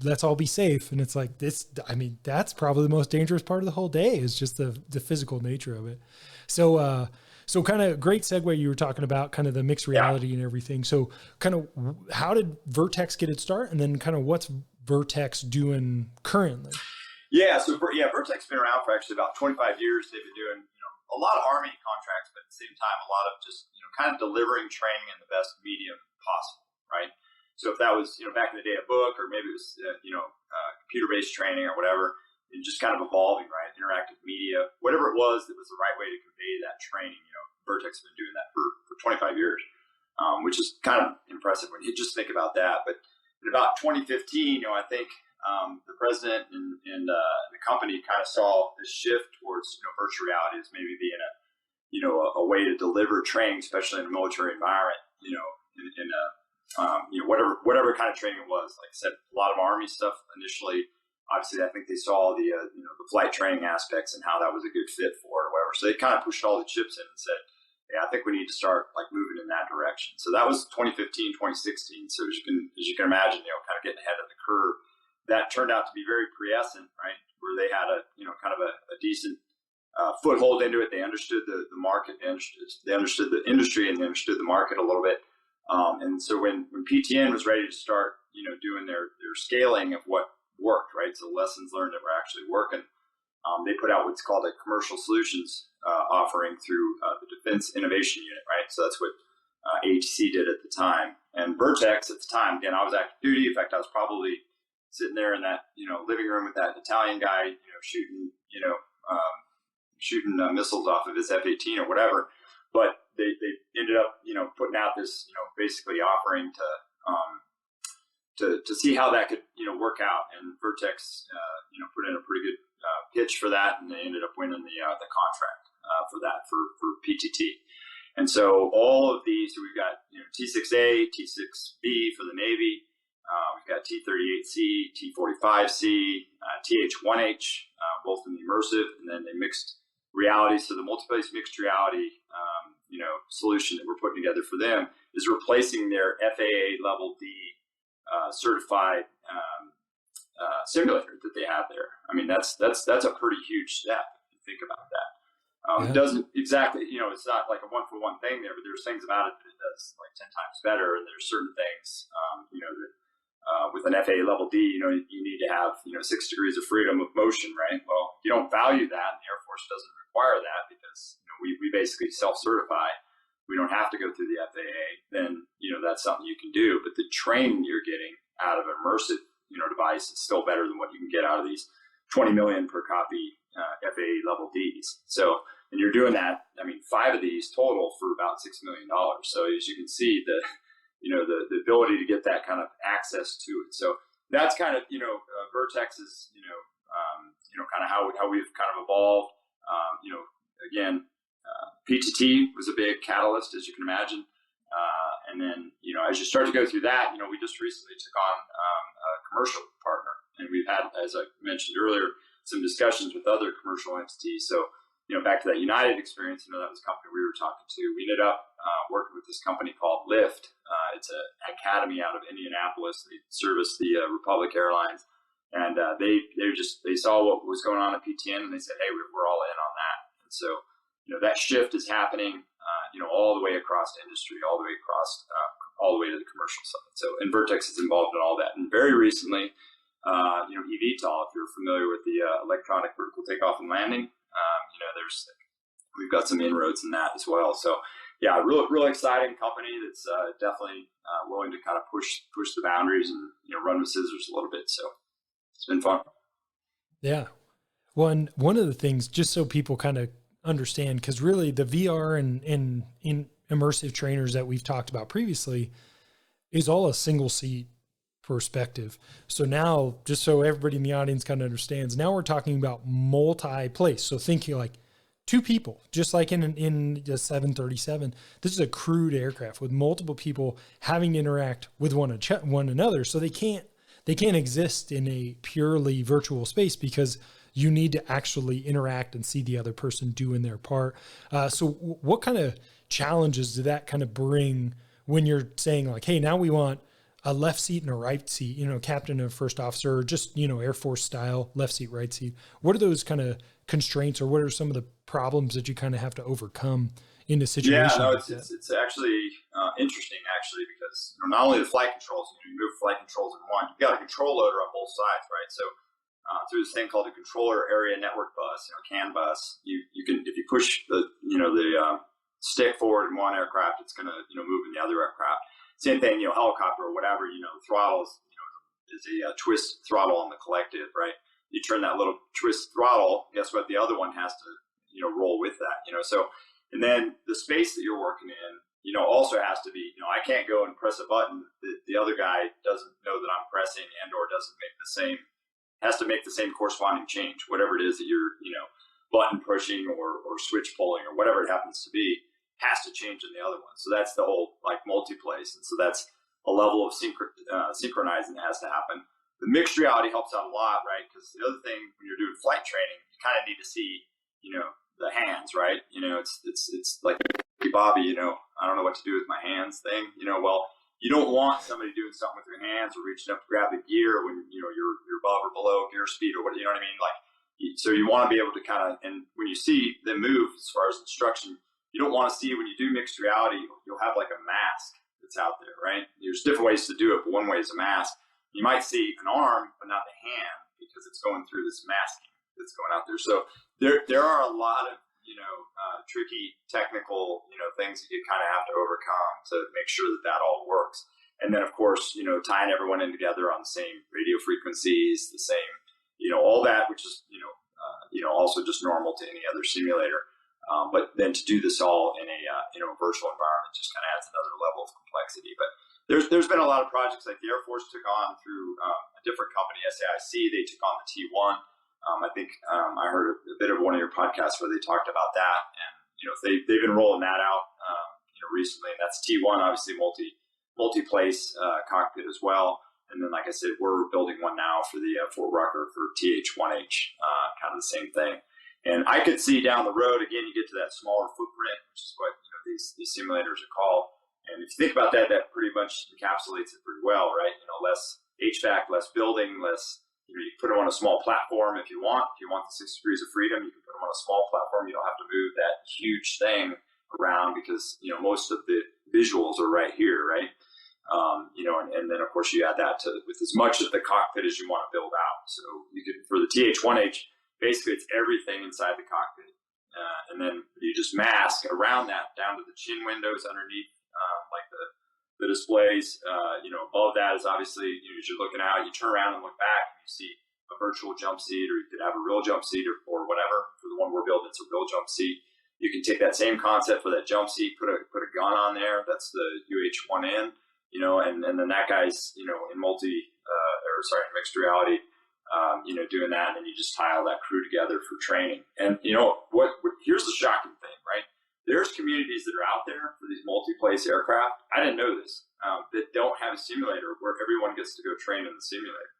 let's all be safe. And it's like this, I mean, that's probably the most dangerous part of the whole day is just the physical nature of it. So, so kind of great segue. You were talking about kind of the mixed reality and everything. So kind of how did Vertex get its start? And then kind of what's Vertex doing currently? Yeah, so Vertex been around for actually about 25 years. They've been doing a lot of Army contracts, but at the same time, a lot of just kind of delivering training in the best medium possible, right? So if that was back in the day a book, or maybe it was computer-based training or whatever, and just kind of evolving, right? Interactive media, whatever it was that was the right way to convey that training. Vertex has been doing that for 25 years, which is kind of impressive when you just think about that. But in about 2015, I think the president and the company kind of saw this shift towards virtual reality as maybe being a way to deliver training, especially in a military environment. Whatever kind of training it was. Like I said, a lot of Army stuff initially. Obviously, I think they saw the flight training aspects and how that was a good fit for it or whatever. So they kind of pushed all the chips in and said, "Yeah, I think we need to start moving in that direction." So that was 2015, 2016. So as you can imagine, kind of getting ahead of the curve. That turned out to be very prescient, right? Where they had kind of a decent foothold into it. They understood the market, they understood the industry, and they understood the market a little bit. And so when PTN was ready to start, doing their scaling of what worked, right? So lessons learned that were actually working. They put out what's called a commercial solutions offering through the Defense Innovation Unit, right? So that's what AHC did at the time. And Vertex at the time, again, I was active duty. In fact, I was probably sitting there in that living room with that Italian guy, shooting missiles off of his F-18 or whatever. But they ended up putting out this basically offering to see how that could work out. And Vertex put in a pretty good pitch for that, and they ended up winning the contract for that for PTT. And so all of these, so we've got T6A, T6B for the Navy. We've got T38C, T45C, TH1H, both in the immersive, and then the mixed reality. So the multi-place mixed reality, solution that we're putting together for them is replacing their FAA Level D certified simulator that they have there. I mean, that's a pretty huge step if you think about that. It doesn't exactly, it's not like a one-for-one thing there, but there's things about it that it does like 10 times better. And there's certain things, that with an FAA Level D, you need to have, 6 degrees of freedom of motion, right? Well, you don't value that, and the Air Force doesn't require that because, we basically self-certify. We don't have to go through the FAA. Then, that's something you can do. But the training you're getting out of an immersive, device is still better than what you can get out of these 20 million per copy FAA Level Ds. So, and you're doing that, 5 of these total for about $6 million. So as you can see, the ability to get that kind of access to it. So that's kind of, Vertex's, kind of how we've kind of evolved. Again, PTT was a big catalyst, as you can imagine. And then, as you start to go through that, we just recently took on a commercial partner. And we've had, as I mentioned earlier, some discussions with other commercial entities. So, back to that United experience, that was a company we were talking to. We ended up working with this company called Lyft. It's an academy out of Indianapolis. They service the Republic Airlines. And they saw what was going on at PTN, and they said, "Hey, we're all in on that." And so, that shift is happening, all the way across industry, all the way to the commercial side. So, and Vertex is involved in all that. And very recently, eVTOL, if you're familiar with the electronic vertical takeoff and landing, we've got some inroads in that as well. So, yeah, real exciting company that's definitely willing to kind of push the boundaries and run with scissors a little bit. So, it's been fun. Yeah. One of the things, just so people kind of understand, because really the VR and in immersive trainers that we've talked about previously is all a single seat perspective. So now, just so everybody in the audience kind of understands, now we're talking about multi-place. So thinking like 2 people, just like in the 737, this is a crewed aircraft with multiple people having to interact with one another. So they can't exist in a purely virtual space because you need to actually interact and see the other person doing their part. So what kind of challenges do that kind of bring when you're saying like, hey, now we want a left seat and a right seat, captain and first officer, or just, Air Force style, left seat, right seat. What are those kind of constraints, or what are some of the problems that you kind of have to overcome in a Yeah, situation no, like it's that? it's actually interesting actually because not only the flight controls, you move flight controls in one, you got a control loader on both sides, right? So through this thing called the controller area network bus, CAN bus, you can if you push the stick forward in one aircraft, it's going to move in the other aircraft. Same thing, helicopter or whatever, the throttle is a twist throttle on the collective, right? You turn that little twist throttle, guess what? The other one has to roll with that, so. And then the space that you're working in, also has to be, I can't go and press a button that the other guy doesn't know that I'm pressing and or doesn't make the same, has to make the same corresponding change, whatever it is that you're, button pushing or switch pulling or whatever it happens to be, has to change in the other one. So that's the whole multi-place. And so that's a level of synchronizing that has to happen. The mixed reality helps out a lot, right? Because the other thing when you're doing flight training, you kind of need to see, the hands, right? It's like Bobby, I don't know what to do with my hands thing. Well, you don't want somebody doing something with their hands or reaching up to grab the gear when you're above or below gear speed or what, you know what I mean? So you want to be able to kind of, and when you see them move as far as instruction, you don't want to see when you do mixed reality, you'll have like a mask that's out there, right? There's different ways to do it, but one way is a mask. You might see an arm, but not the hand because it's going through this masking that's going out there. So there are a lot of tricky technical things that you kind of have to overcome to make sure that all works. And then of course tying everyone in together on the same radio frequencies, the same all that, which is also just normal to any other simulator. But then to do this all in a virtual environment just kind of adds another level of complexity. But there's been a lot of projects like the Air Force took on through a different company, SAIC. They took on the T1. I think I heard a bit of one of your podcasts where they talked about that, and they've been rolling that out recently. And that's T1, obviously multi-place cockpit as well. And then, like I said, we're building one now for the Fort Rucker for TH1H, kind of the same thing. And I could see down the road, again, you get to that smaller footprint, which is what these simulators are called. And if you think about that, that pretty much encapsulates it pretty well, right? Less HVAC, less building, less. You put them on a small platform if you want. If you want the 6 degrees of freedom, you can put them on a small platform. You don't have to move that huge thing around because most of the visuals are right here, right? And then of course you add that to with as much of the cockpit as you want to build out. So you could for the TH1H, basically it's everything inside the cockpit, and then you just mask around that down to the chin windows underneath, like the displays. Above that is obviously as you're looking out, you turn around and look back, and you see a virtual jump seat, or you could have a real jump seat, or whatever. For the one we're building, it's a real jump seat. You can take that same concept for that jump seat, put a gun on there. That's the UH-1N. And then that guy's, in mixed reality, doing that, and then you just tie all that crew together for training. And here's the shocking thing, right? There's communities that are out there for these multi-place aircraft. I didn't know this, that don't have a simulator where everyone gets to go train in the simulator.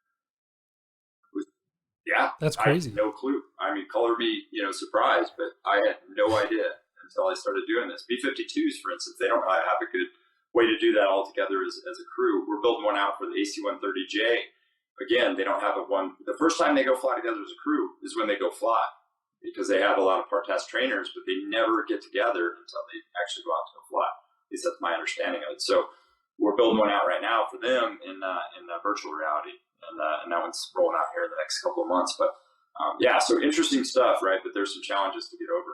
Yeah, That's crazy. I had no clue. I mean, color me, surprised, but I had no idea until I started doing this. B-52s, for instance, they don't have a good way to do that all together as a crew. We're building one out for the AC-130J. Again, they don't have one. The first time they go fly together as a crew is when they go fly, because they have a lot of part task trainers, but they never get together until they actually go out to go fly. At least that's my understanding of it. So we're building one out right now for them in virtual reality, and that one's rolling out here in the next couple of months. But so interesting stuff, right? But there's some challenges to get over.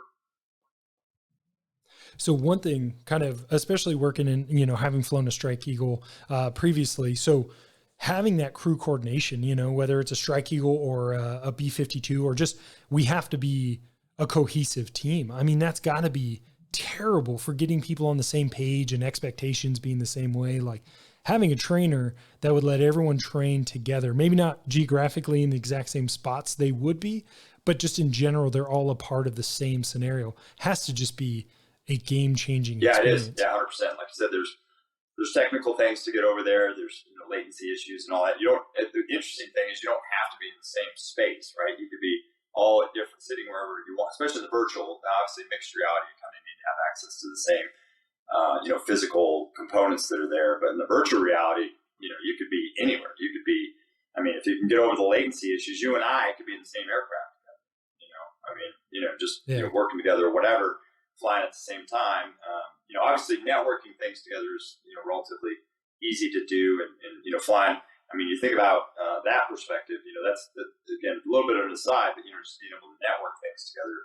So one thing, kind of, especially working in, having flown a Strike Eagle previously, so having that crew coordination, whether it's a Strike Eagle or a B-52, or just, we have to be a cohesive team. I mean, that's got to be terrible for getting people on the same page and expectations being the same way. Like having a trainer that would let everyone train together, maybe not geographically in the exact same spots they would be, but just in general, they're all a part of the same scenario, has to just be a game-changing experience. It is. Yeah, 100%. Like I said, there's technical things to get over there. There's latency issues and all that. The interesting thing is you don't have to be in the same space, right? You could be all at different, sitting wherever you want, especially the virtual. Obviously, mixed reality, you kind of need to have access to the same, physical components that are there. But in the virtual reality, you anywhere. You could be, I mean, if you can get over the latency issues, you and I could be in the same aircraft together, I mean, just working together or whatever, flying at the same time. Obviously networking things together is, relatively easy to do, and flying. I mean, you think about that perspective, that's again, a little bit of an aside, but, just being able to network things together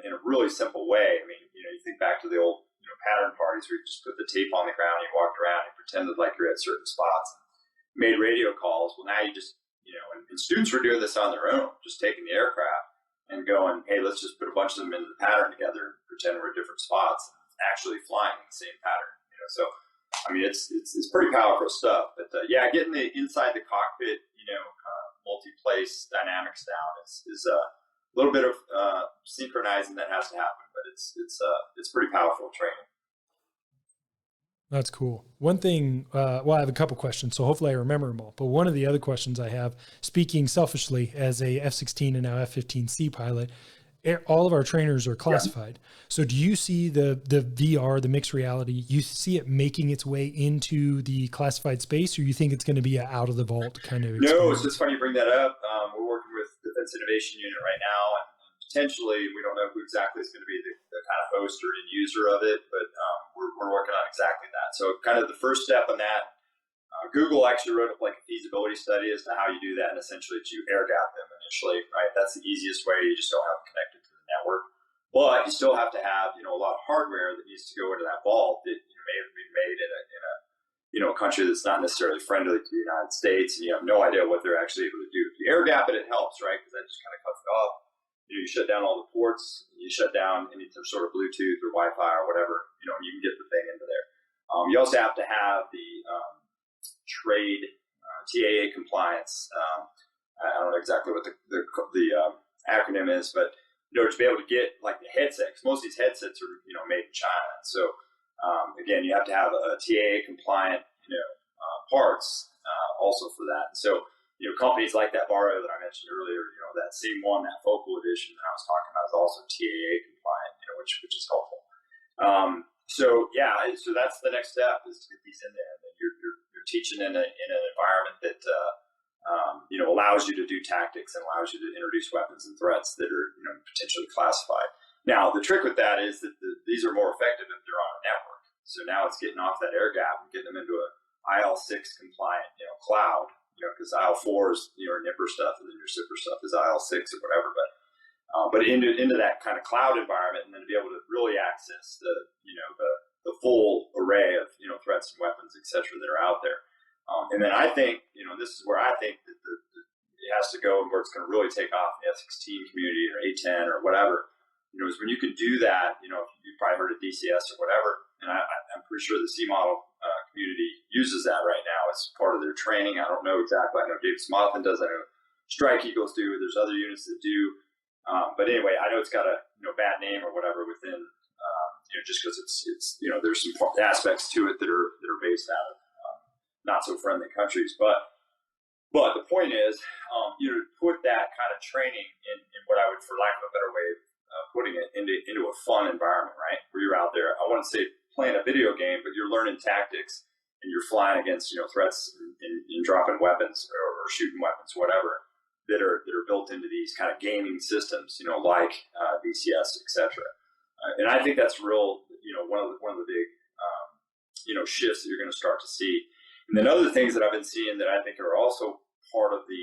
in a really simple way. I mean, you think back to the old, pattern parties where you just put the tape on the ground, and you walked around and pretended like you're at certain spots and made radio calls. Well, now you just, and students were doing this on their own, just taking the aircraft and going, hey, let's just put a bunch of them into the pattern together and pretend we're at different spots, and actually flying in the same pattern. So, I mean, it's pretty powerful stuff. But yeah, getting the inside the cockpit, multi-place dynamics down is a little bit of synchronizing that has to happen, but it's pretty powerful training. That's cool. One thing, well, I have a couple questions, so hopefully I remember them all. But one of the other questions I have, speaking selfishly as a F-16 and now F-15C pilot, all of our trainers are classified. Yeah. So do you see the VR, the mixed reality, you see it making its way into the classified space, or you think it's going to be an out of the vault kind of experience? No, it's just funny you bring that up. We're working with Defense Innovation Unit right now, and potentially, we don't know who exactly is going to be the kind of host or end user of it, but we're working on exactly that. So kind of the first step on that, Google actually wrote up like a feasibility study as to how you do that, and essentially you air gap them initially, right? That's the easiest way. You just don't have them connected to the network. But you still have to have, a lot of hardware that needs to go into that vault that may have been made in a country that's not necessarily friendly to the United States, and you have no idea what they're actually able to do. If you air gap it, it helps, right? Because that just kind of cuts it off. You shut down all the ports, you shut down any sort of Bluetooth or Wi-Fi or whatever, you can get the thing into there. You also have to have the trade TAA compliance. I don't know exactly what the acronym is, but to be able to get like the headset, because most of these headsets are made in China. So again, you have to have a TAA compliant parts also for that. And so companies like that Barrow that I mentioned earlier, that same one, that focal edition that I was talking about, is also TAA compliant, which is helpful. So that's the next step, is to get these in there. And then you're teaching in an environment that allows you to do tactics and allows you to introduce weapons and threats that are potentially classified. Now the trick with that is that these are more effective if they're on a network. So now it's getting off that air gap and getting them into a IL6 compliant cloud. Because IL4 is your NIPR stuff, and then your SIPR stuff is IL6 or whatever. But into that kind of cloud environment, and then to be able to really access the full array of threats and weapons, et cetera, that are out there. And then I think this is where I think that it has to go, and where it's going to really take off in the F-16 community or A-10 or whatever. Is when you can do that. You've probably heard of DCS or whatever, and I'm pretty sure the C model community uses that right now as part of their training. I don't know exactly. I know Dave Smothan does. I know Strike Eagles do. There's other units that do. But anyway, I know it's got a bad name or whatever within just because it's there's some aspects to it that are based out of not so friendly countries. But the point is, to put that kind of training in what I would, for lack of a better way of putting it, into a fun environment, right? Where you're out there. I wouldn't say playing a video game, but you're learning tactics and you're flying against threats and dropping weapons or shooting weapons, whatever, that are built into these kind of gaming systems, like DCS, etc. And I think that's real, one of the big shifts that you're going to start to see. And then other things that I've been seeing that I think are also part of the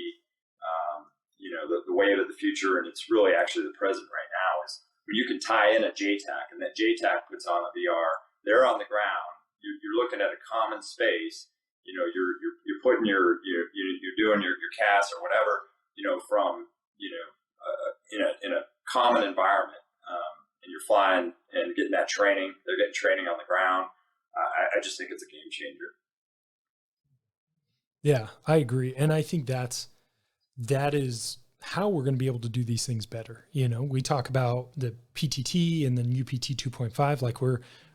wave of the future, and it's really actually the present right now, is when you can tie in a JTAC, and that JTAC puts on a VR. They're on the ground. You're looking at a common space. You're putting you're doing your CAS or whatever. From in a common environment, and you're flying and getting that training. They're getting training on the ground. I just think it's a game changer. Yeah, I agree, and I think that is how we're going to be able to do these things better. We talk about the PTT and then UPT 2.5, like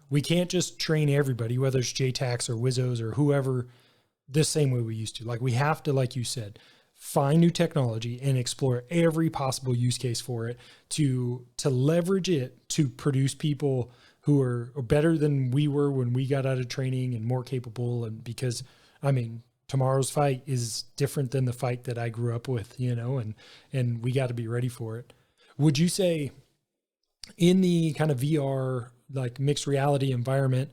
we can't just train everybody, whether it's JTACs or WIZOs or whoever, the same way we used to. Like we have to, like you said, find new technology and explore every possible use case for it to leverage it to produce people who are better than we were when we got out of training and more capable. And because, I mean, tomorrow's fight is different than the fight that I grew up with, and we got to be ready for it. Would you say in the kind of VR, like mixed reality environment,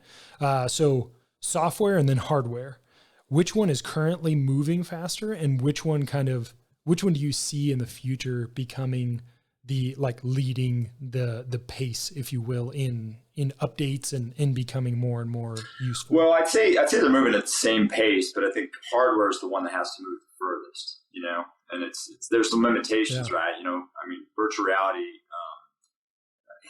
so software and then hardware, which one is currently moving faster, and which one do you see in the future becoming the like leading the pace, if you will, in updates and in becoming more and more useful? Well, I'd say they're moving at the same pace, but I think hardware is the one that has to move the furthest, and it's there's some limitations, right? I mean, virtual reality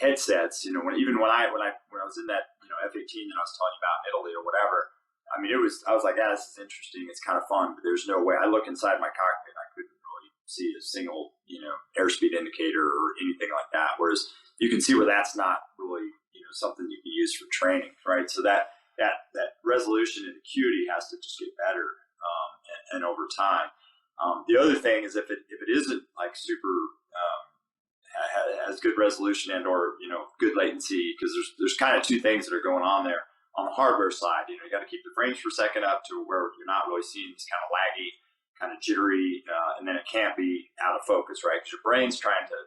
headsets, when I was in that, F-18 that I was telling you about in Italy or whatever, I mean, I was like, yeah, this is interesting. It's kind of fun, but there's no way. I look inside my cockpit, I couldn't really see a single, airspeed indicator or anything like that. Whereas you can see where that's not really, something you can use for training, right? So that resolution and acuity has to just get better, and over time. The other thing is if it isn't like super, has good resolution and or good latency, because there's kind of two things that are going on there. On the hardware side, you got to keep the frames per second up to where you're not really seeing this kind of laggy, kind of jittery, and then it can't be out of focus, right? Because your brain's trying to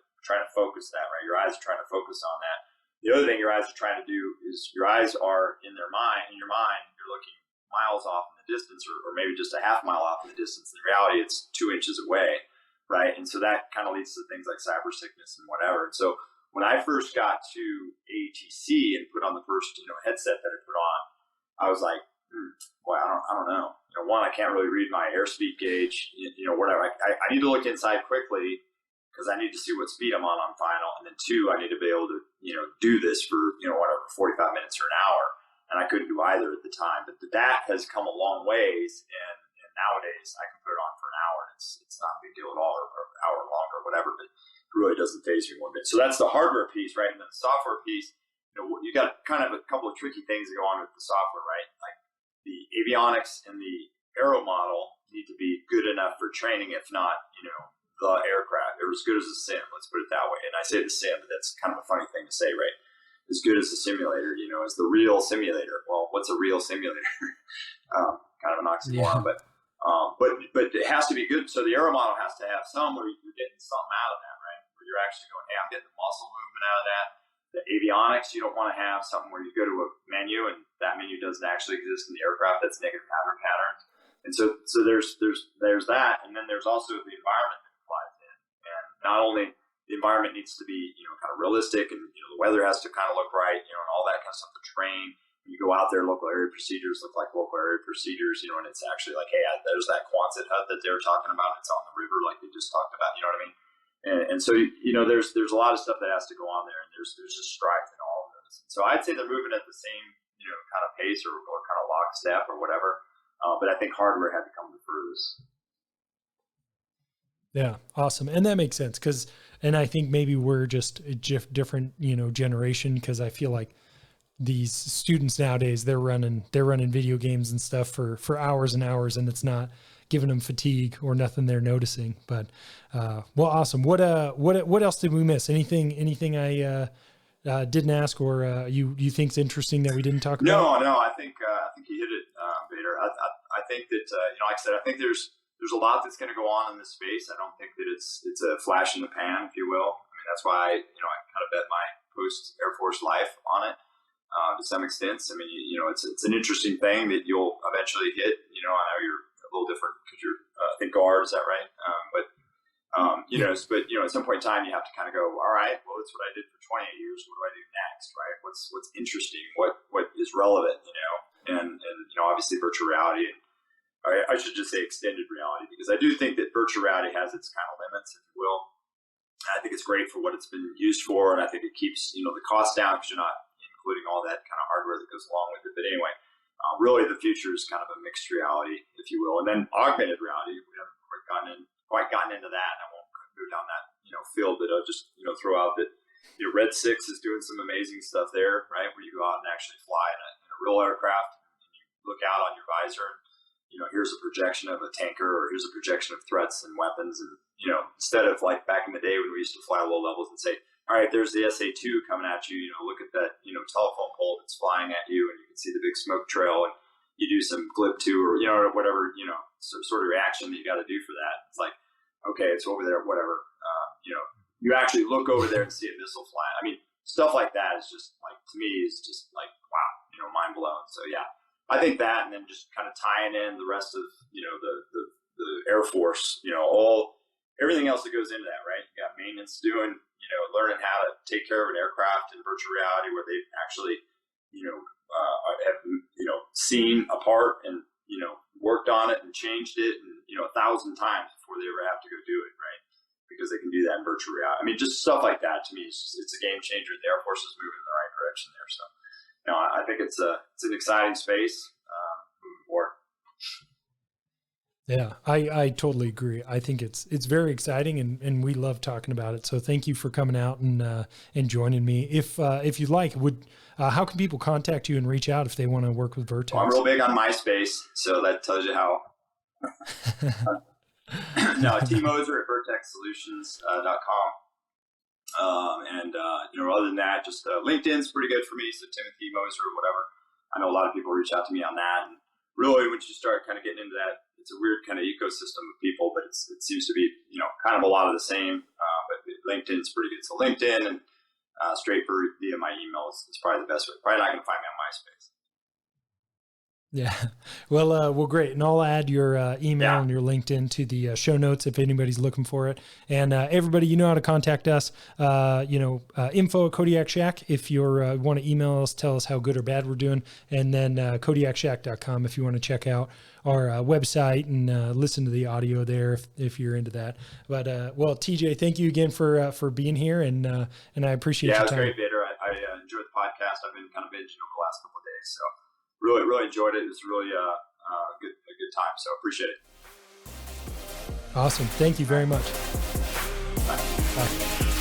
focus that, right? Your eyes are trying to focus on that. The other thing your eyes are trying to do is your eyes are in your mind, you're looking miles off in the distance, or maybe just a half mile off in the distance. In reality, it's 2 inches away, right? And so that kind of leads to things like cyber sickness and whatever. And so when I first got to ATC and put on the first, headset that I put on, I was like, boy, I don't know. One, I can't really read my airspeed gauge, whatever. I need to look inside quickly because I need to see what speed I'm on final. And then two, I need to be able to, do this for, whatever, 45 minutes or an hour. And I couldn't do either at the time. But that has come a long ways. And nowadays I can put it on for an hour. And it's not a big deal at all, or an hour long or whatever. But really doesn't phase me one bit. So that's the hardware piece, right? And then the software piece, you got kind of a couple of tricky things that go on with the software, right? Like the avionics and the aero model need to be good enough for training, if not, the aircraft. They're as good as a sim, let's put it that way. And I say the sim, but that's kind of a funny thing to say, right? As good as the simulator, as the real simulator. Well, what's a real simulator? Kind of an oxymoron, Yeah. but it has to be good. So the aero model has to have some where you're getting something out of that, right? Where you're actually going, hey, I'm getting the muscle movement out of that. The avionics, you don't want to have something where you go to a menu and that menu doesn't actually exist in the aircraft. That's negative patterns. And so there's that, and then there's also the environment that applies in. And not only the environment needs to be, kind of realistic, and the weather has to kind of look right, and all that kind of stuff. The terrain, when you go out there, local area procedures look like local area procedures, and it's actually like, hey, there's that Quonset hut that they were talking about. It's on the river, like they just talked about. You know what I mean? And so there's a lot of stuff that has to go on there, and there's just strife in all of those. So I'd say they're moving at the same kind of pace or kind of lockstep or whatever. But I think hardware had to come the furthest. Yeah, awesome. And that makes sense and I think maybe we're just a different, generation, because I feel like these students nowadays, they're running video games and stuff for hours and hours, and it's not giving them fatigue or nothing they're noticing. But, well, awesome. What else did we miss? Anything I didn't ask or you think's interesting that we didn't talk about? No, I think you hit it, Vader. I think that, like I said, I think there's a lot that's going to go on in this space. I don't think that it's a flash in the pan, if you will. I mean, that's why, I kind of bet my post Air Force life on it, to some extent. I mean, it's an interesting thing that you'll eventually hit. I know you're a little different because you're, I think guard, is that right? But at some point in time, you have to kind of go, all right, well, that's what I did for 28 years. What do I do next, right? What's interesting? What is relevant, and obviously virtual reality. I should just say extended reality, because I do think that virtual reality has its kind of limits, if you will. And I think it's great for what it's been used for, and I think it keeps the cost down because you're not including all that kind of hardware that goes along with it. But anyway, really the future is kind of a mixed reality, if you will, and then augmented reality. We haven't quite gotten into that, and I won't go down that field, but I'll just throw out that Red 6 is doing some amazing stuff there, right? Where you go out and actually fly in a real aircraft, and you look out on your visor, and here's a projection of a tanker, or here's a projection of threats and weapons. And, instead of like back in the day when we used to fly low levels and say, all right, there's the SA-2 coming at you, look at that, telephone pole that's flying at you, and you can see the big smoke trail, and you do some glib 2 or, whatever, sort of reaction that you got to do for that. It's like, okay, it's over there, whatever. You actually look over there and see a missile flying. I mean, stuff like that is just like, to me, is just like, wow, mind blown. So yeah, I think that, and then just kind of tying in the rest of, the Air Force, everything else that goes into that, right? You got maintenance doing, learning how to take care of an aircraft in virtual reality, where they've actually, have, seen a part and, worked on it and changed it, and, 1,000 times before they ever have to go do it, right? Because they can do that in virtual reality. I mean, just stuff like that, to me, it's a game changer. The Air Force is moving in the right direction there. So, I think it's an exciting space moving forward. Yeah, I totally agree. I think it's very exciting, and we love talking about it. So thank you for coming out and joining me. If you'd like, how can people contact you and reach out if they want to work with Vertex? Well, I'm real big on MySpace, so that tells you how. No, Tmoser at vertexsolutions.com. Other than that, just LinkedIn's pretty good for me. So Timothy Moser or whatever. I know a lot of people reach out to me on that. And really, once you start kind of getting into that, it's a weird kind of ecosystem of people, but it seems to be, kind of a lot of the same. But LinkedIn's pretty good. So LinkedIn and straight via my email is probably the best way. Probably not going to find me on MySpace. Yeah. Well, great. And I'll add your email and your LinkedIn to the show notes if anybody's looking for it. And everybody, you know how to contact us, info at Kodiak Shack. If you want to email us, tell us how good or bad we're doing. And then KodiakShack.com if you want to check out our website and listen to the audio there if you're into that. But, TJ, thank you again for being here. And I appreciate your time. Yeah, it was great, Vader. I enjoyed the podcast. I've been kind of binging over the last couple of days. So really, really enjoyed it. It was really a good time. So appreciate it. Awesome. Thank you very much. Bye. Bye.